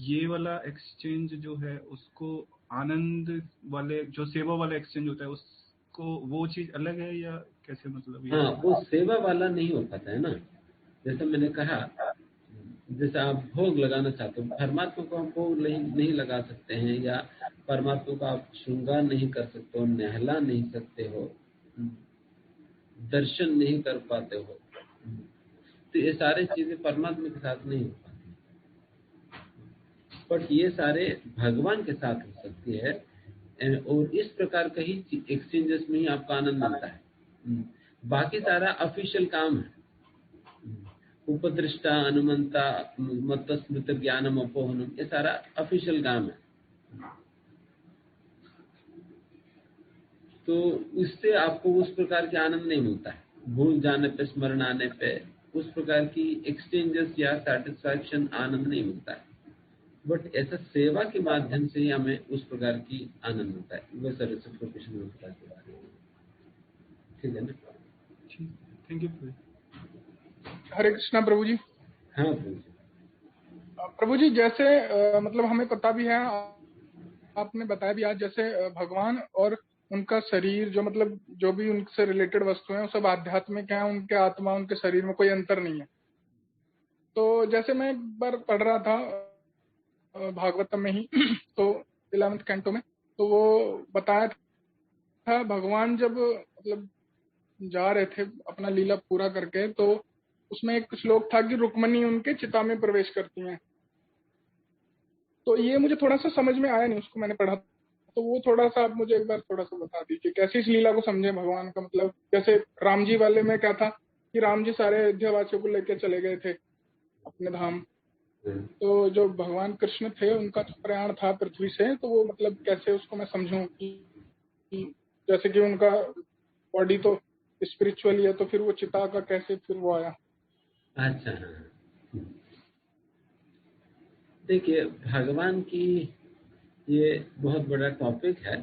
ये वाला एक्सचेंज जो है उसको आनंद वाले जो सेवा वाला एक्सचेंज होता है उसको, वो चीज अलग है या कैसे मतलब ये हाँ, वो सेवा वाला नहीं हो पाता है ना। जैसे मैंने कहा, जैसे आप भोग लगाना चाहते हो, परमात्मा को आप भोग नहीं लगा सकते हैं, या परमात्मा को आप श्रृंगार नहीं कर सकते हो, नहला नहीं सकते हो, दर्शन नहीं कर पाते हो, तो ये सारी चीजें परमात्मा के साथ नहीं हो पाती, बट ये सारे भगवान के साथ हो सकती है। और इस प्रकार का ही एक्सचेंजेस में ही आपको आनंद मिलता है। बाकी सारा ऑफिशियल काम है। उपदृष्टा, अनुमंता, मत स्मृत ज्ञानम अपोहनम, ये सारा ऑफिशियल काम है। तो इससे आपको उस प्रकार के आनंद नहीं मिलता है। भूल जाने पे, स्मरण आने पे उस प्रकार की एक्सचेंजेस या सेटिस्फैक्शन, आनंद नहीं मिलता है। बट ऐसा सेवा के माध्यम से ही हमें उस प्रकार की आनंद मिलता है। वैसा रेसिप्रोकेशन मिलता है। ठीक है ना? ठीक, थैंक यू प्रभु। हरे कृष्णा प्रभु जी। हाँ प्रभु जी। प्रभु जी, जैसे मतलब हमें पता भी है, आपने बताया भी आज, जैसे भगवान और उनका शरीर, जो मतलब जो भी उनसे रिलेटेड वस्तु हैं, वो सब आध्यात्मिक हैं, उनके आत्मा, उनके शरीर में कोई अंतर नहीं है। तो जैसे मैं एक बार पढ़ रहा था भागवतम में ही तो 11th कैंटो में, तो वो बताया था भगवान जब मतलब जा रहे थे अपना लीला पूरा करके, तो उसमें एक श्लोक था कि रुक्मणी उनके चिता में प्रवेश करती हैं। तो ये मुझे थोड़ा सा समझ में आया नहीं, उसको मैंने पढ़ा, तो वो थोड़ा सा आप मुझे एक बार थोड़ा सा बता दीजिए कैसे इस लीला को समझे भगवान का। मतलब जैसे राम जी वाले में क्या था कि राम जी सारे अयोध्या वासियों को लेकर चले गए थे अपने धाम, तो जो भगवान कृष्ण थे उनका जो प्रयाण था पृथ्वी से, तो वो मतलब कैसे उसको मैं समझूं कि जैसे कि उनका बॉडी तो स्पिरिचुअली है, तो फिर वो चिता का कैसे फिर वो आया। अच्छा, हाँ। देखिए, भगवान की ये बहुत बड़ा टॉपिक है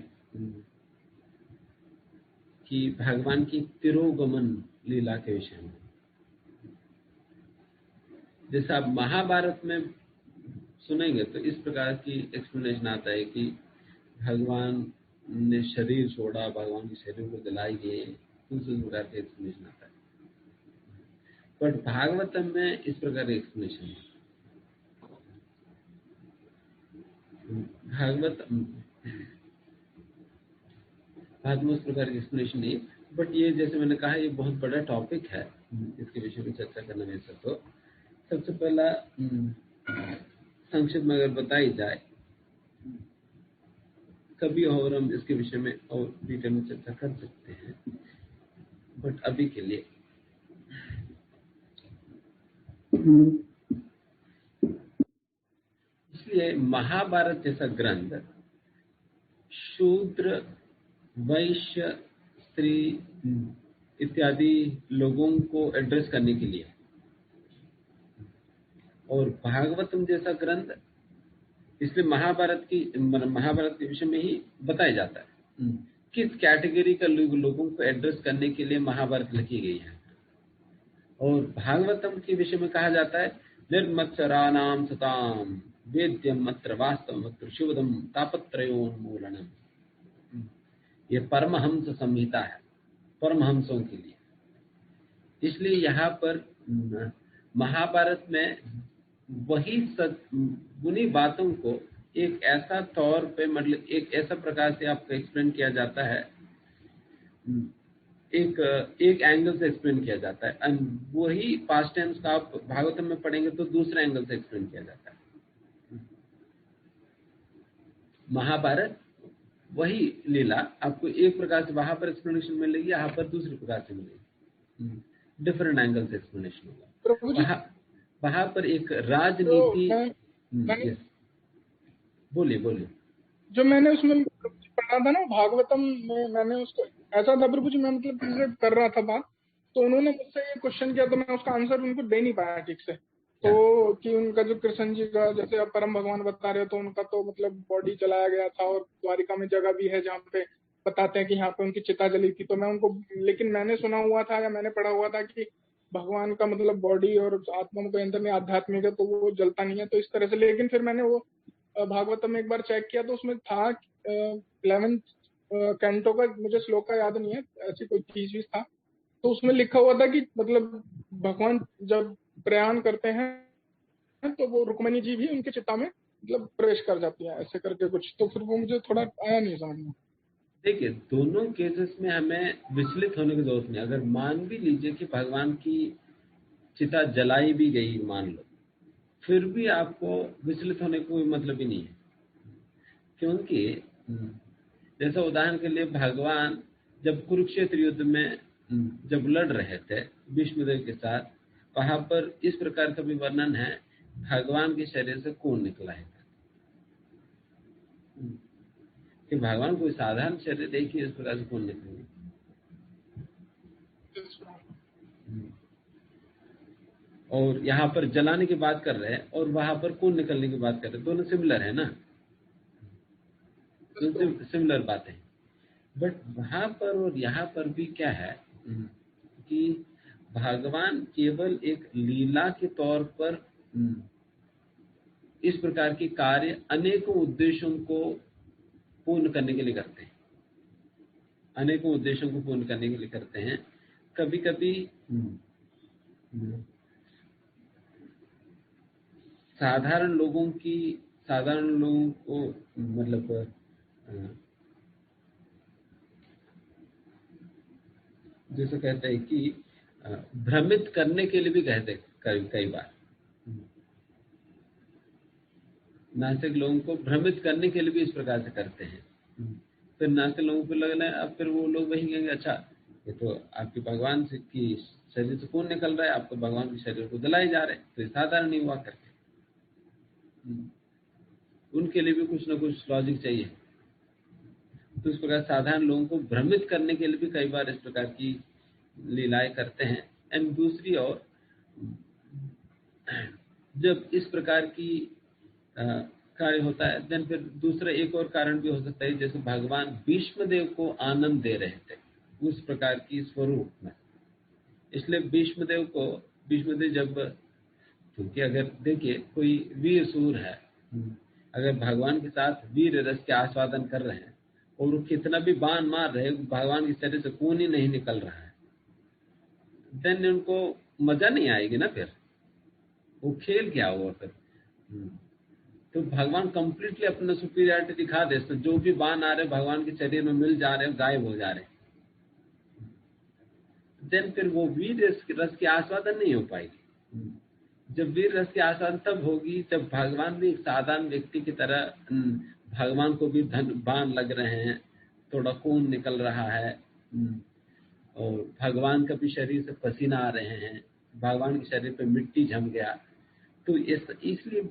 कि भगवान की तिरोगमन लीला के विषय में। जैसे आप महाभारत में सुनेंगे तो इस प्रकार की एक्सप्लेनेशन आता है कि भगवान ने शरीर छोड़ा, भगवान के शरीर को जलाई गए, दूसरे प्रकार के एक्सप्लेनेशन आता है। बट भागवतम में इस प्रकार की एक्सप्लेनेशन है। भागवत में उस प्रकार की एक्सप्लेनेशन नहीं, बट ये जैसे मैंने कहा, ये बहुत बड़ा टॉपिक है, इसके विषय में चर्चा करना मेरे साथ। तो सबसे पहला संक्षिप्त में अगर बताई जाए, कभी और हम इसके विषय में और डिटेल में चर्चा कर सकते हैं, बट अभी के लिए इसलिए महाभारत जैसा ग्रंथ शूद्र, वैश्य, स्त्री इत्यादि लोगों को एड्रेस करने के लिए, और भागवतम जैसा ग्रंथ इसलिए महाभारत के विषय में ही बताया जाता है। किस कैटेगरी का लोगों को एड्रेस करने के लिए महाभारत लिखी गई है। और भागवतम के विषय में कहा जाता है निर्मत्सराणाम सताम वेद्यम अत्र वास्तवम अत्र शिवदम तापत्रयोन्मूलनम। ये परमहंस संहिता है परमहंसों के लिए। इसलिए यहाँ पर महाभारत में वही उन्हीं बातों को एक ऐसा तौर पे, मतलब एक ऐसा प्रकार से आपको एक्सप्लेन किया जाता है, एक एंगल से एक्सप्लेन किया जाता है। एंड वही पास्ट टेंस का आप भागवतम में पढ़ेंगे तो दूसरे एंगल से एक्सप्लेन किया जाता है। महाभारत वही लीला आपको एक प्रकार से वहां पर एक्सप्लेनेशन मिलेगी, यहाँ पर दूसरे प्रकार से मिलेगी, डिफरेंट एंगल से एक्सप्लेनेशन होगा। वहां पर एक राजनीति तो बोलिए। जो मैंने उसमें पढ़ा था ना भागवतम में, मैंने उसको ऐसा था प्रभु जी, मैं मतलब कर रहा था बात, तो उन्होंने मुझसे ये क्वेश्चन किया, तो मैं उसका आंसर उनको दे नहीं पाया ठीक से। तो कि उनका जो कृष्ण जी का, जैसे आप परम भगवान बता रहे हो, तो उनका तो मतलब बॉडी जलाया गया था, और द्वारिका में जगह भी है जहाँ पे बताते हैं कि यहाँ पे उनकी चिता जली थी। तो मैं उनको, लेकिन मैंने सुना हुआ था या मैंने पढ़ा हुआ था कि भगवान का मतलब बॉडी और आत्मा में कोई अंतर नहीं, आध्यात्मिक है तो वो जलता नहीं है, तो इस तरह से। लेकिन फिर मैंने वो भागवतम में एक बार चेक किया, तो उसमें था 11th कैंटो का, मुझे श्लोक का याद नहीं है, ऐसी कोई चीज था, तो उसमें लिखा हुआ था कि मतलब भगवान जब प्रयाण करते हैं तो वो रुक्मिणी जी भी उनके चिता में मतलब प्रवेश कर जाती है, ऐसे करके कुछ। तो फिर वो मुझे थोड़ा आया नहीं समझ में। देखिए, दोनों केसेस में हमें विचलित होने की जरूरत नहीं। अगर मान भी लीजिए कि भगवान की चिता जलाई भी गई, मान लो, फिर भी आपको विचलित होने का कोई मतलब ही नहीं है। क्योंकि जैसे उदाहरण के लिए भगवान जब कुरुक्षेत्र युद्ध में जब लड़ रहे थे भीष्मदेव के साथ, वहां पर इस प्रकार का भी वर्णन है, भगवान के शरीर से खून निकला है कि भगवान कोई साधारण शरीर देखिए इस प्रकार से खून निकलेंगे। और यहाँ पर जलाने की बात कर रहे हैं और वहां पर खून निकलने की बात कर रहे हैं, दोनों सिमिलर है ना, सिमिलर बातें। बट वहां पर और यहाँ पर भी क्या है कि भगवान केवल एक लीला के तौर पर इस प्रकार के कार्य अनेकों उद्देश्यों को पूर्ण करने के लिए करते हैं, अनेकों उद्देश्यों को पूर्ण करने के लिए करते हैं। कभी कभी साधारण लोगों को मतलब जैसे कहते हैं कि भ्रमित करने के लिए भी कहते हैं कई बार, नास्तिक लोगों को भ्रमित करने के लिए भी इस प्रकार से करते हैं। फिर नास्तिक लोगों को लगना है, अब फिर वो लोग वही कहेंगे, अच्छा ये तो आपके भगवान से की शरीर से खून निकल रहा है, आप तो भगवान के शरीर को जलाए जा रहे हैं, तो ये साधारण नहीं हुआ करके। उनके लिए भी कुछ ना कुछ लॉजिक चाहिए। तो इस प्रकार साधारण लोगों को भ्रमित करने के लिए भी कई बार इस प्रकार की लीलाएं करते हैं। एंड दूसरी ओर जब इस प्रकार की कार्य होता है, देन फिर दूसरा एक और कारण भी हो सकता है, जैसे भगवान भीष्मदेव को आनंद दे रहे थे उस प्रकार की स्वरूप में, इसलिए भीष्मदेव जब, क्योंकि अगर देखिए कोई वीर सूर है, अगर भगवान के साथ वीर रस के आस्वादन कर रहे हैं और वो कितना भी बाण मार रहे हैं, भगवान के शरीर से खून ही नहीं निकल रहा है, देन उनको मजा नहीं आएगी ना, फिर वो खेल क्या हुआ फिर। तो भगवान कंप्लीटली अपना सुपीरियरिटी दिखा दे, जो भी बाण आ रहे भगवान के शरीर में मिल जा रहे हैं, गायब हो जा रहे हैं, देन फिर वो वीर रस की आस्वादन नहीं हो पाएगी। जब वीर रस की आस्वादन तब होगी जब भगवान भी एक साधारण व्यक्ति की तरह, भगवान को भी बाण लग रहे हैं, थोड़ा खून निकल रहा है, और भगवान का भी शरीर से पसीना आ रहे हैं, भगवान के शरीर पे मिट्टी जम गया, तो इसलिए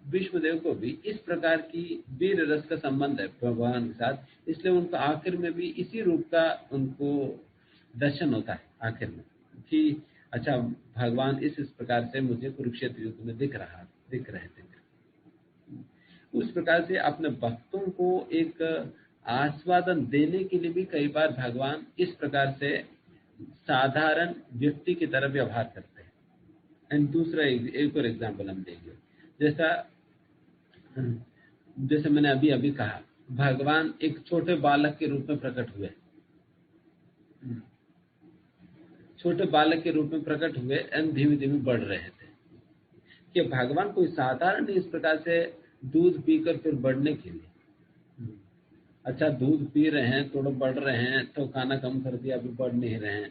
भीष्मदेव को भी इस प्रकार की वीर रस का संबंध है भगवान के साथ, इसलिए उनको आखिर में भी इसी रूप का उनको दर्शन होता है आखिर में, कि अच्छा भगवान इस प्रकार से मुझे कुरुक्षेत्र युद्ध में दिख रहे थे। उस प्रकार से अपने भक्तों को एक आस्वादन देने के लिए भी कई बार भगवान इस प्रकार से साधारण व्यक्ति की तरह व्यवहार करते हैं। एंड दूसरा एक और एग्जाम्पल हम देंगे, जैसे मैंने अभी कहा, भगवान एक छोटे बालक के रूप में प्रकट हुए, छोटे बालक के रूप में प्रकट हुए एंड धीमे धीमे बढ़ रहे थे। कि भगवान कोई साधारण इस प्रकार से दूध पीकर फिर बढ़ने के लिए, अच्छा दूध पी रहे हैं, थोड़ा बढ़ रहे हैं, तो खाना कम कर दिया, अभी बढ़ नहीं रहे हैं,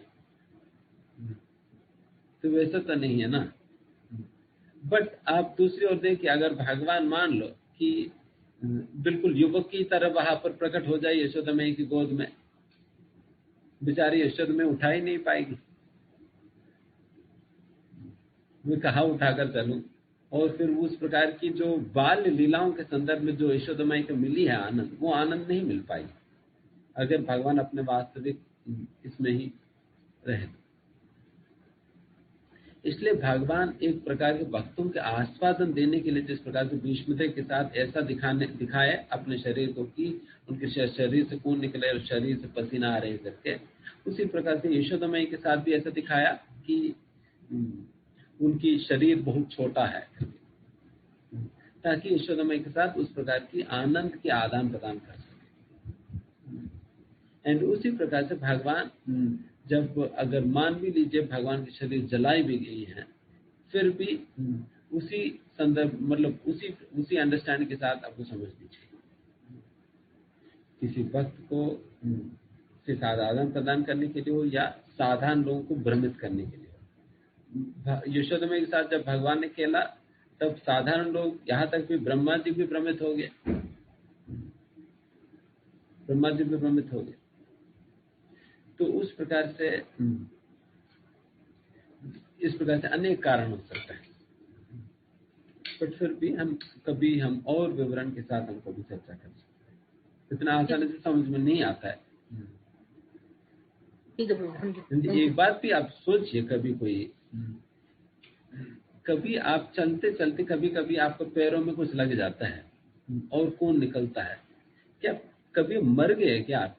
तो वैसा तो नहीं है ना। बट आप दूसरी ओर देखिए, अगर भगवान मान लो कि बिल्कुल युवक की तरह वहां पर प्रकट हो जाए यशोदा मैया की गोद में, बेचारी यशोदा में उठा ही नहीं पाएगी, मैं कहाँ उठाकर चलूं। और फिर उस प्रकार की जो बाल लीलाओं के संदर्भ में जो यशोदा मैया को मिली है आनंद, वो आनंद नहीं मिल पाई अगर भगवान अपने वास्तविक इसमें ही रहे। इसलिए भगवान एक प्रकार के भक्तों के आस्वादन देने के लिए जिस प्रकार से भीष्मदेव के साथ ऐसा दिखाए अपने शरीर को कि उनके शरीर से खून निकले और शरीर से पसीना आ रहे करके, उसी प्रकार से यशोदा मैया के साथ भी ऐसा दिखाया कि उनकी शरीर बहुत छोटा है, ताकि यशोदा मैया के साथ उस प्रकार की आनंद की आदान प्रदान कर सके। एंड उसी प्रकार से भगवान जब अगर मान भी लीजिए भगवान के शरीर जलाई भी गई है, फिर भी उसी संदर्भ मतलब उसी अंडरस्टैंडिंग के साथ आपको समझनी चाहिए। किसी वक्त को सिर्फ आदान प्रदान करने के लिए हो या साधारण लोगों को भ्रमित करने के लिए हो। यशोदा मैया के साथ जब भगवान ने खेला तब साधारण लोग, यहाँ तक भी ब्रह्मा जी भी भ्रमित हो गए, ब्रह्मा जी भी भ्रमित हो गए। तो उस प्रकार से इस प्रकार से अनेक कारण हो सकता है, बट फिर भी हम और विवरण के साथ हम कभी चर्चा कर सकते हैं। इतना आसानी से समझ में नहीं आता है। एक बात भी आप सोचिए, कभी आप चलते चलते कभी आपको पैरों में कुछ लग जाता है और खून निकलता है, क्या कभी मर गए क्या आप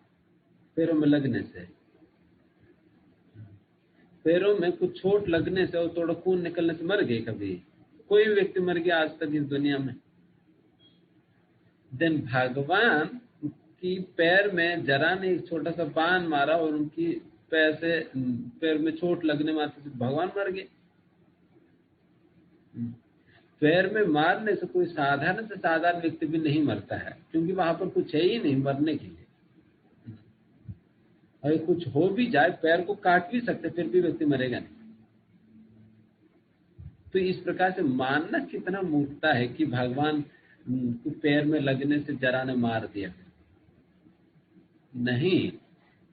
पैरों में लगने से? पैरों में कुछ चोट लगने से और थोड़ा खून निकलने से मर गए कभी? कोई भी व्यक्ति मर गया आज तक इस दुनिया में? देन भगवान की पैर में जरा ने एक छोटा सा बाण मारा और उनकी पैर में चोट लगने मात्र से भगवान मर गए। पैर में मारने से कोई साधारण से साधारण व्यक्ति भी नहीं मरता है, क्योंकि वहां पर कुछ है ही नहीं मरने के लिए। अगर कुछ हो भी जाए, पैर को काट भी सकते, फिर भी व्यक्ति मरेगा नहीं। तो इस प्रकार से मानना कितना मूर्खता है कि भगवान को पैर में लगने से जरा ने मार दिया। नहीं,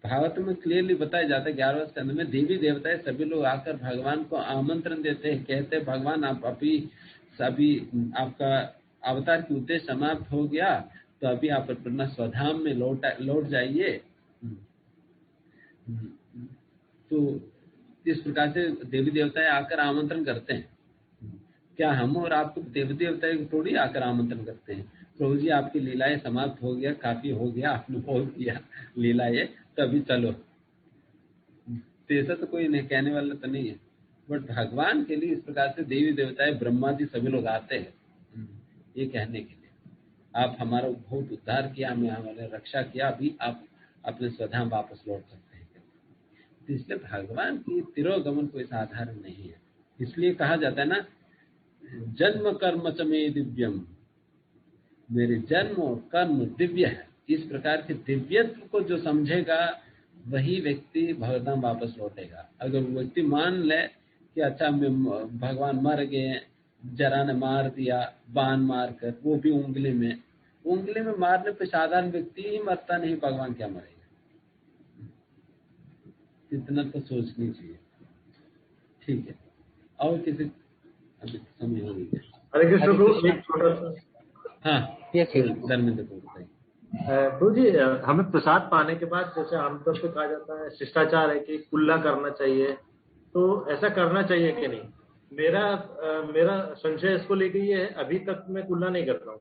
भागवत में क्लियरली बताया जाता है 11वें स्कंद में, देवी देवताएं सभी लोग आकर भगवान को आमंत्रण देते हैं, कहते हैं भगवान आप अभी आपका अवतार की उद्देश्य समाप्त हो गया, तो अभी आप अपना स्वधाम में लौट जाइए। तो इस प्रकार से देवी देवताएं आकर आमंत्रण करते हैं। क्या हम और आपको देवी देवताएं थोड़ी आकर आमंत्रण करते हैं? प्रभु जी आपकी लीलाएं समाप्त हो गया, काफी हो गया, आपने बहुत किया लीलाएं, तो अभी चलो। तो ऐसा तो कोई नहीं कहने वाला तो नहीं है, बट भगवान के लिए इस प्रकार से देवी देवताएं, ब्रह्मा जी सभी लोग आते हैं ये कहने के लिए आप हमारा बहुत उद्धार किया, हमें हमारे रक्षा किया, अभी आप अपने स्वधाम वापस लौट सकते हैं। तो इसलिए भगवान की तिरोगमन कोई साधारण नहीं है। इसलिए कहा जाता है ना, जन्म कर्म च मे दिव्यम, मेरे जन्म और कर्म दिव्य है। इस प्रकार के दिव्यत्व को जो समझेगा वही व्यक्ति भगवान वापस लौटेगा। अगर वो व्यक्ति मान ले कि अच्छा भगवान मर गए, जरा ने मार दिया बाण मारकर, वो भी उंगली में मारने पे साधारण व्यक्ति ही मरता नहीं, भगवान क्या मरेगा? इतना तो सोचनी चाहिए। ठीक है, और किसी अभी समय हो गया। हरे कृष्ण प्रभु, एक छोटा सा धर्मेंद्र को बताइए। प्रभु जी, हमें प्रसाद पाने के बाद जैसे आमतौर पे कहा जाता है शिष्टाचार है कि कुल्ला करना चाहिए, तो ऐसा करना चाहिए कि नहीं? मेरा संशय इसको लेके ये है, अभी तक मैं कुल्ला नहीं करता हूँ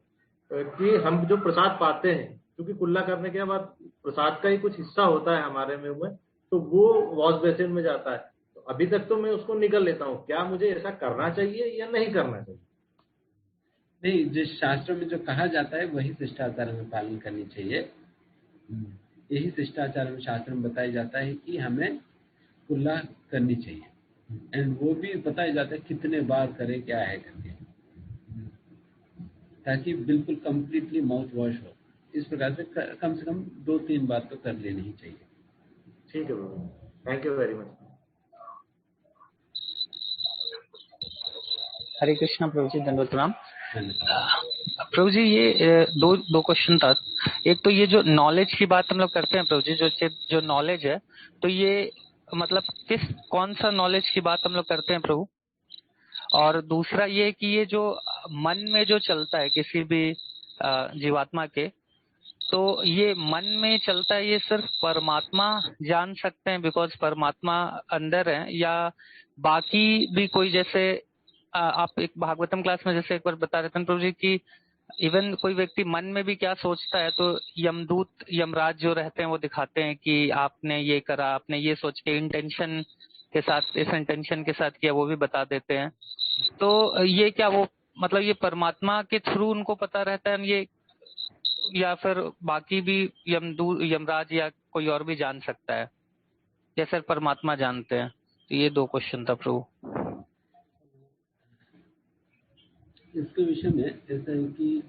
कि हम जो प्रसाद पाते हैं, क्योंकि कुल्ला करने के बाद प्रसाद का ही कुछ हिस्सा होता है हमारे मुंह में, तो वो वॉश बेसिन में जाता है। तो अभी तक तो मैं उसको निकल लेता हूँ, क्या मुझे ऐसा करना चाहिए या नहीं करना चाहिए? नहीं, जिस शास्त्र में जो कहा जाता है वही शिष्टाचार में पालन करनी चाहिए। यही शिष्टाचार में शास्त्र में बताया जाता है कि हमें कुल्ला करनी चाहिए, एंड वो भी बताया जाता है कितने बार करें, क्या है करके, ताकि बिल्कुल कंप्लीटली माउथ वॉश हो। इस प्रकार से कम 2-3 बार तो कर लेनी ही चाहिए। ठीक है बाबा, थैंक यू वेरी मच। हरे कृष्णा प्रभु जी, दंडवत प्रणाम। प्रभु जी, ये दो क्वेश्चन था। एक तो ये जो नॉलेज की बात हम लोग करते हैं प्रभु जी, जो नॉलेज है, तो ये मतलब कौन सा नॉलेज की बात हम लोग करते हैं प्रभु? और दूसरा ये कि ये जो मन में जो चलता है किसी भी जीवात्मा के, तो ये मन में चलता है, ये सिर्फ परमात्मा जान सकते हैं बिकॉज परमात्मा अंदर है, या बाकी भी कोई, जैसे आप एक भागवतम क्लास में जैसे एक बार बता रहे थे प्रभु जी कि इवन कोई व्यक्ति मन में भी क्या सोचता है तो यमदूत, यमराज जो रहते हैं वो दिखाते हैं कि आपने ये करा, आपने ये सोच के इंटेंशन के साथ, इस इंटेंशन के साथ किया, वो भी बता देते हैं। तो ये क्या वो मतलब ये परमात्मा के थ्रू उनको पता रहता है ये, या फिर बाकी भी यमराज या कोई और भी जान सकता है? या सर परमात्मा जानते हैं? तो ये 2 क्वेश्चन था प्रभु। इसके विषय में ऐसा है कि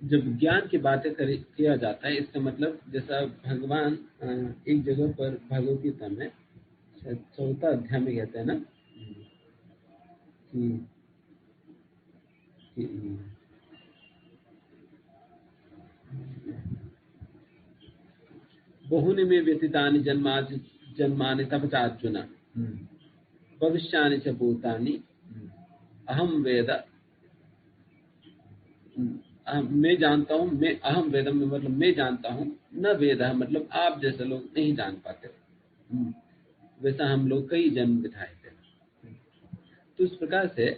जब ज्ञान की बातें किया जाता है, इसका मतलब जैसा भगवान एक जगह पर भगवद गीता में 4 अध्याय में कहते हैं ना कि बहुनि में व्यतीतानि जन्मानि तप चार्जुन भविष्यानि च भूतानि अहम वेद, मैं जानता हूँ, मैं अहम वेदम में मतलब मैं जानता हूँ, न वेद मतलब आप जैसे लोग नहीं जान पाते, वैसा हम लोग कई जन्म बिताए थे। तो इस प्रकार से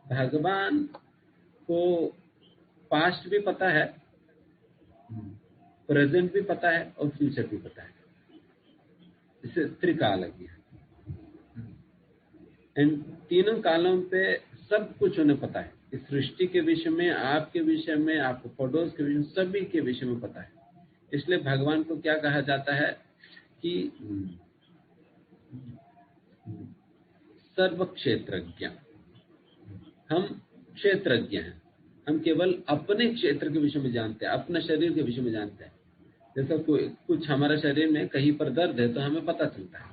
भगवान को पास्ट भी पता है, प्रेजेंट भी पता है और फ्यूचर भी पता है। इसे त्रिकाल है। इन तीनों कालों पे सब कुछ उन्हें पता है। इस सृष्टि के विषय में, आपके विषय में, आपको पड़ोस के विषय में, सभी के विषय में पता है। इसलिए भगवान को क्या कहा जाता है कि सर्व क्षेत्रज्ञ। हम क्षेत्रज्ञ हैं, हम केवल अपने क्षेत्र के विषय में जानते हैं, अपने शरीर के विषय में जानते हैं। जैसा कुछ हमारे शरीर में कहीं पर दर्द है तो हमें पता चलता है,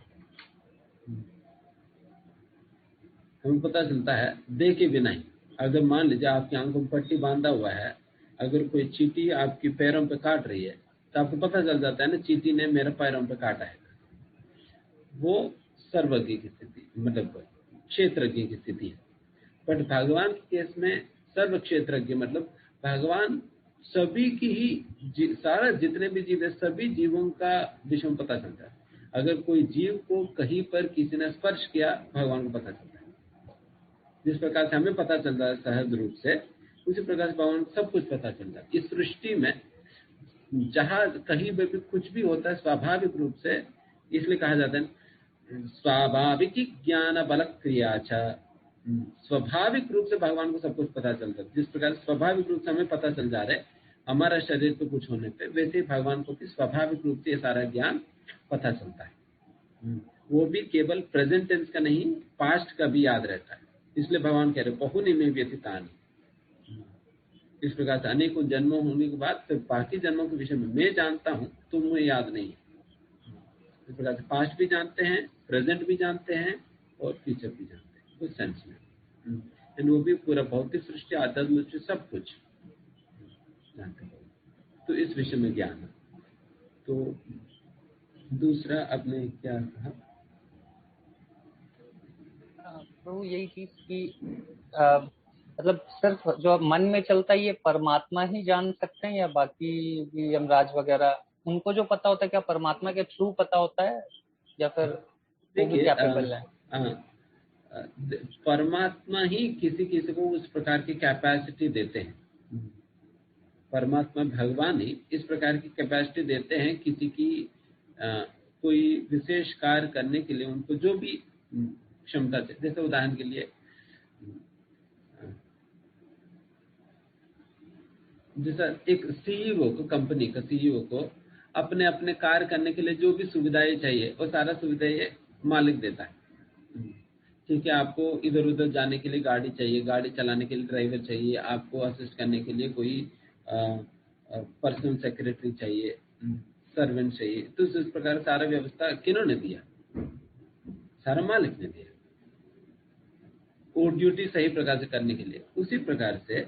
हमें पता चलता है देखे भी नहीं। अगर मान लीजिए आपकी आंखों में पट्टी बांधा हुआ है, अगर कोई चींटी आपकी पैरों पे काट रही है तो आपको पता चल जाता है ना, चींटी ने मेरे पैरों पे काटा है। वो सर्वज्ञ की स्थिति, मतलब क्षेत्रज्ञ की स्थिति है। बट भगवान के केस में सर्व क्षेत्रज्ञ मतलब भगवान सभी की ही, सारा जितने भी जीव है सभी जीवों का विषय में पता चलता है। अगर कोई जीव को कहीं पर किसी ने स्पर्श किया, भगवान को पता चलता है। जिस प्रकार से हमें पता चलता है सहज रूप से, उसी प्रकार से भगवान सब कुछ पता चलता है। इस सृष्टि में जहाँ कहीं पर भी कुछ भी होता है स्वाभाविक रूप से, इसलिए कहा जाता है स्वाभाविक ज्ञान बल क्रिया। स्वाभाविक रूप से भगवान को सब कुछ पता चलता है। जिस प्रकार स्वाभाविक रूप से हमें पता चल जा रहा है हमारा शरीर पे कुछ होने पे, वैसे ही भगवान को भी स्वाभाविक रूप से सारा ज्ञान पता चलता है। वो भी केवल प्रेजेंट टेंस का नहीं, पास्ट का भी याद रहता है। इसलिए भगवान कह रहे बहुनि में व्यतीतानि। इस प्रकार से अनेकों जन्मों होने के बाद फिर बाकी जन्मों के विषय में मैं जानता हूँ, तुम्हें याद नहीं है। इस प्रकार से पास्ट भी जानते हैं, प्रेजेंट भी जानते हैं और फ्यूचर भी जानते हैं उस सेंस में। वो भी पूरा भौतिक सृष्टि, आध्यात्मिक सृष्टि सब कुछ जानते हैं। तो इस विषय में ज्ञान है। तो दूसरा आपने क्या कहा? प्रभु यही चीज कि मतलब सिर्फ जो मन में चलता है ये परमात्मा ही जान सकते हैं, या बाकी भी यमराज वगैरह उनको जो पता होता है क्या परमात्मा के थ्रू पता होता है, या फिर वो भी कैपेबल है? परमात्मा ही किसी किसी को उस प्रकार की कैपेसिटी देते हैं। परमात्मा भगवान ही इस प्रकार की कैपेसिटी देते हैं किसी की कोई विशेष कार्य करने के लिए, उनको जो भी क्षमता चाहिए। जैसे उदाहरण के लिए जैसा एक सीईओ को, कंपनी का सीईओ को अपने अपने कार्य करने के लिए जो भी सुविधाएं चाहिए वो सारा सुविधाएं मालिक देता है। ठीक है, आपको इधर उधर जाने के लिए गाड़ी चाहिए, गाड़ी चलाने के लिए ड्राइवर चाहिए, आपको असिस्ट करने के लिए कोई पर्सनल सेक्रेटरी चाहिए, सर्वेंट चाहिए। तो इस प्रकार सारा व्यवस्था किन्होंने दिया? सारा मालिक ने दिया, वो ड्यूटी सही प्रकार से करने के लिए। उसी प्रकार से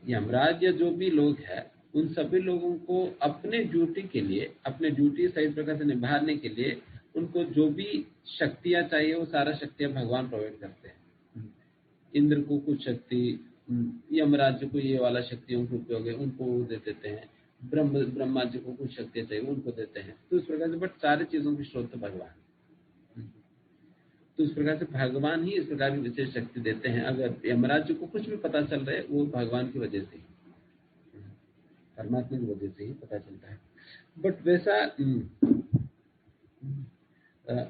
यमराज या जो भी लोग हैं, उन सभी लोगों को अपने ड्यूटी के लिए, अपने ड्यूटी सही प्रकार से निभाने के लिए उनको जो भी शक्तियां चाहिए वो सारा शक्तियां भगवान प्रोवाइड करते हैं। इंद्र को कुछ शक्ति, यमराज को ये वाला शक्तियों के उपयोग है उनको दे देते हैं, ब्रह्मा जी को कुछ शक्तियां चाहिए उनको देते हैं। तो इस प्रकार से बट सारी चीजों की स्रोत तो भगवान। तो इस प्रकार से भगवान ही इस प्रकार की विशेष शक्ति देते हैं। अगर यमराज जी को कुछ भी पता चल रहा है वो भगवान की वजह से ही, परमात्मा की वजह से ही पता चलता है। बट वैसा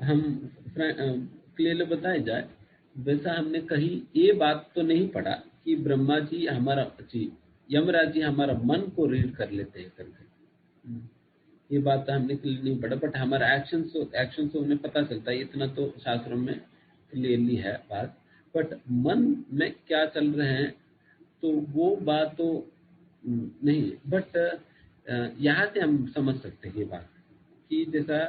हम क्लियरली बताया जाए, वैसा हमने कहीं ये बात तो नहीं पढ़ा कि ब्रह्मा जी हमारा, यमराज जी हमारा मन को रीड कर लेते हैं करके। ये बात तो हमने क्लियर नहीं पढ़ा, बट हमारा एक्शन से उन्हें पता चलता है, इतना तो शास्त्रों में क्लियरली है बात। बट मन में क्या चल रहे हैं तो वो बात तो नहीं, बट यहाँ से हम समझ सकते हैं ये बात कि जैसा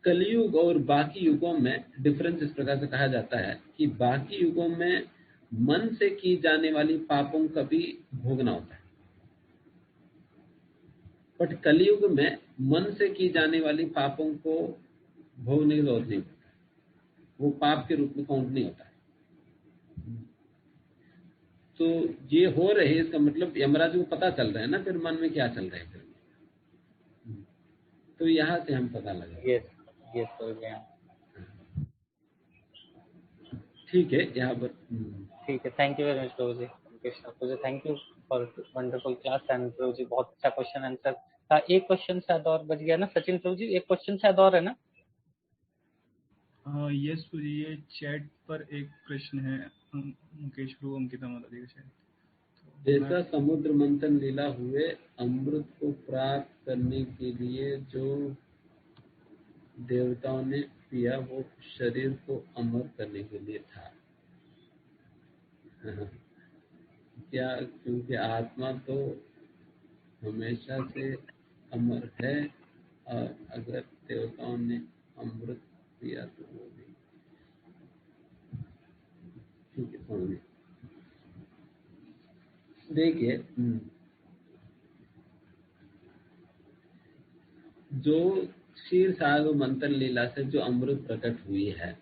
कलयुग और बाकी युगों में डिफरेंस इस प्रकार से कहा जाता है कि बाकी युगों में मन से की जाने वाली पापों का भी भोगना होता है, बट कलयुग में मन से की जाने वाली पापों को भोगने की जरूरत नहीं होता, वो पाप के रूप में काउंट नहीं होता है। तो ये हो रहे हैं, इसका मतलब यमराज को पता चल रहा है ना फिर मन में क्या चल रहा है फिर, तो यहाँ से हम पता लगा। यस ठीक है, यहाँ पर ठीक है। Thank you very much Prabhu ji. Krishna Prabhu ji, thank you for wonderful class. And Prabhu ji बहुत अच्छा क्वेश्चन आंसर था। एक क्वेश्चन शायद और बच गया ना सचिन प्रभु जी, एक क्वेश्चन शायद और है ना? यस प्रभु जी, ये चैट पर एक प्रश्न है मुकेश प्रभु अंकिता माता जी का शायद। जैसा समुद्र मंथन लीला हुए अमृत को प्राप्त करने के लिए जो देवताओं ने पिया वो शरीर को अमर करने के लिए था। क्या? क्योंकि आत्मा तो हमेशा से अमर है, और अगर देवताओं ने अमृत पिया तो वो भी ठीक है। समझ गए? देखिए, जो क्षीर सागर मंथन लीला से जो अमृत प्रकट हुई है,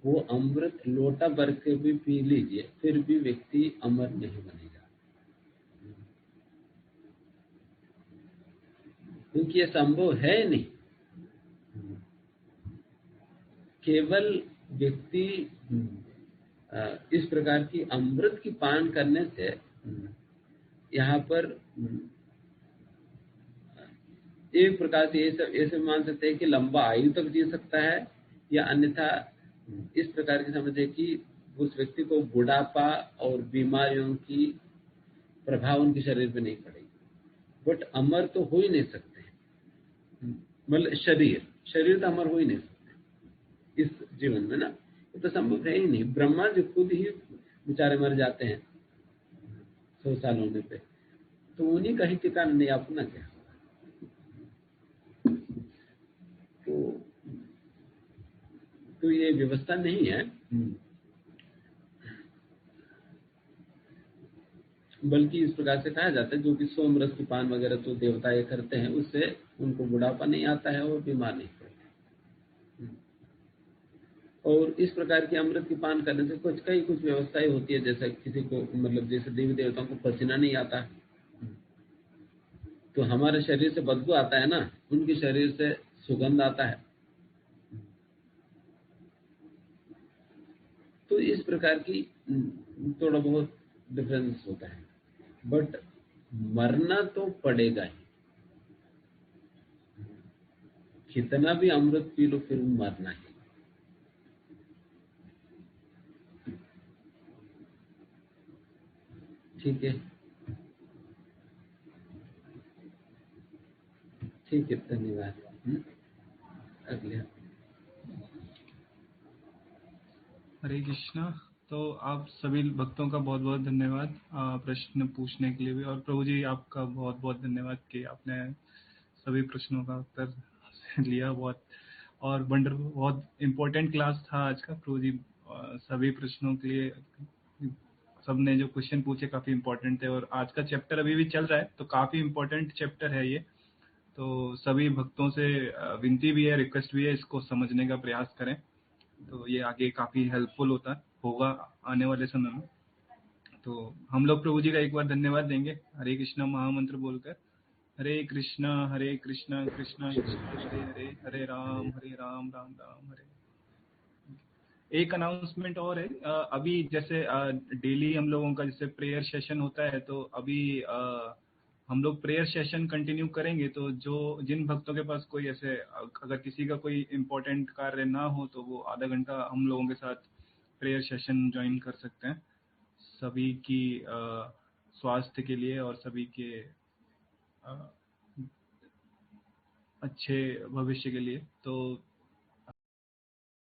वो अमृत लोटा भर के भी पी लीजिए फिर भी व्यक्ति अमर नहीं बनेगा, क्योंकि ये संभव है नहीं। केवल व्यक्ति इस प्रकार की अमृत की पान करने से यहाँ पर एक प्रकार से ऐसे मान सकते हैं कि लंबा आयु तक जी सकता है, या अन्यथा इस प्रकार की समझे कि उस व्यक्ति को बुढ़ापा और बीमारियों की प्रभाव उनके शरीर पे नहीं पड़ेगी, बट अमर तो हो ही नहीं सकते। मतलब शरीर तो अमर हो ही नहीं सकते इस जीवन में ना, ये तो संभव है ही नहीं। ब्रह्मा जी खुद ही बेचारे मर जाते हैं 100 साल होने पे, तो उन्हीं का ही ठिकाना नहीं अपना क्या। तो ये व्यवस्था नहीं है, बल्कि इस प्रकार से कहा जाता है जो कि सोमरस की पान वगैरह तो देवता ये करते हैं, उससे उनको बुढ़ापा नहीं आता है और बीमार नहीं पड़ते। और इस प्रकार की अमृत की पान करने से कुछ व्यवस्थाएं होती है, जैसे किसी को मतलब जैसे देवी देवताओं को पसीना नहीं आता, तो हमारे शरीर से बदबू आता है ना, उनके शरीर से सुगंध आता है। तो इस प्रकार की थोड़ा बहुत डिफरेंस होता है, बट मरना तो पड़ेगा ही, कितना भी अमृत पी लो फिर मरना ही। ठीक है, ठीक है, धन्यवाद। अगले हरे कृष्णा। तो आप सभी भक्तों का बहुत बहुत धन्यवाद प्रश्न पूछने के लिए भी, और प्रभु जी आपका बहुत बहुत धन्यवाद कि आपने सभी प्रश्नों का उत्तर लिया। और वंडरफुल, बहुत इम्पोर्टेंट क्लास था आज का प्रभु जी। सभी प्रश्नों के लिए सबने जो क्वेश्चन पूछे काफी इम्पोर्टेंट थे, और आज का चैप्टर अभी भी चल रहा है तो काफी इम्पोर्टेंट चैप्टर है ये। तो सभी भक्तों से विनती भी है, रिक्वेस्ट भी है, इसको समझने का प्रयास करें, तो ये आगे काफी हेल्पफुल होगा आने वाले समय में। तो हम लोग प्रभु जी का एक बार धन्यवाद देंगे हरे कृष्णा महामंत्र बोलकर। हरे कृष्णा कृष्णा कृष्णा हरे हरे, हरे राम राम राम हरे। एक अनाउंसमेंट और है, अभी जैसे डेली हम लोगों का जैसे प्रेयर सेशन होता है, तो अभी हम लोग प्रेयर सेशन कंटिन्यू करेंगे। तो जिन भक्तों के पास कोई ऐसे अगर किसी का कोई इम्पोर्टेंट कार्य ना हो तो वो आधा घंटा हम लोगों के साथ प्रेयर सेशन ज्वाइन कर सकते हैं, सभी की स्वास्थ्य के लिए और सभी के अच्छे भविष्य के लिए। तो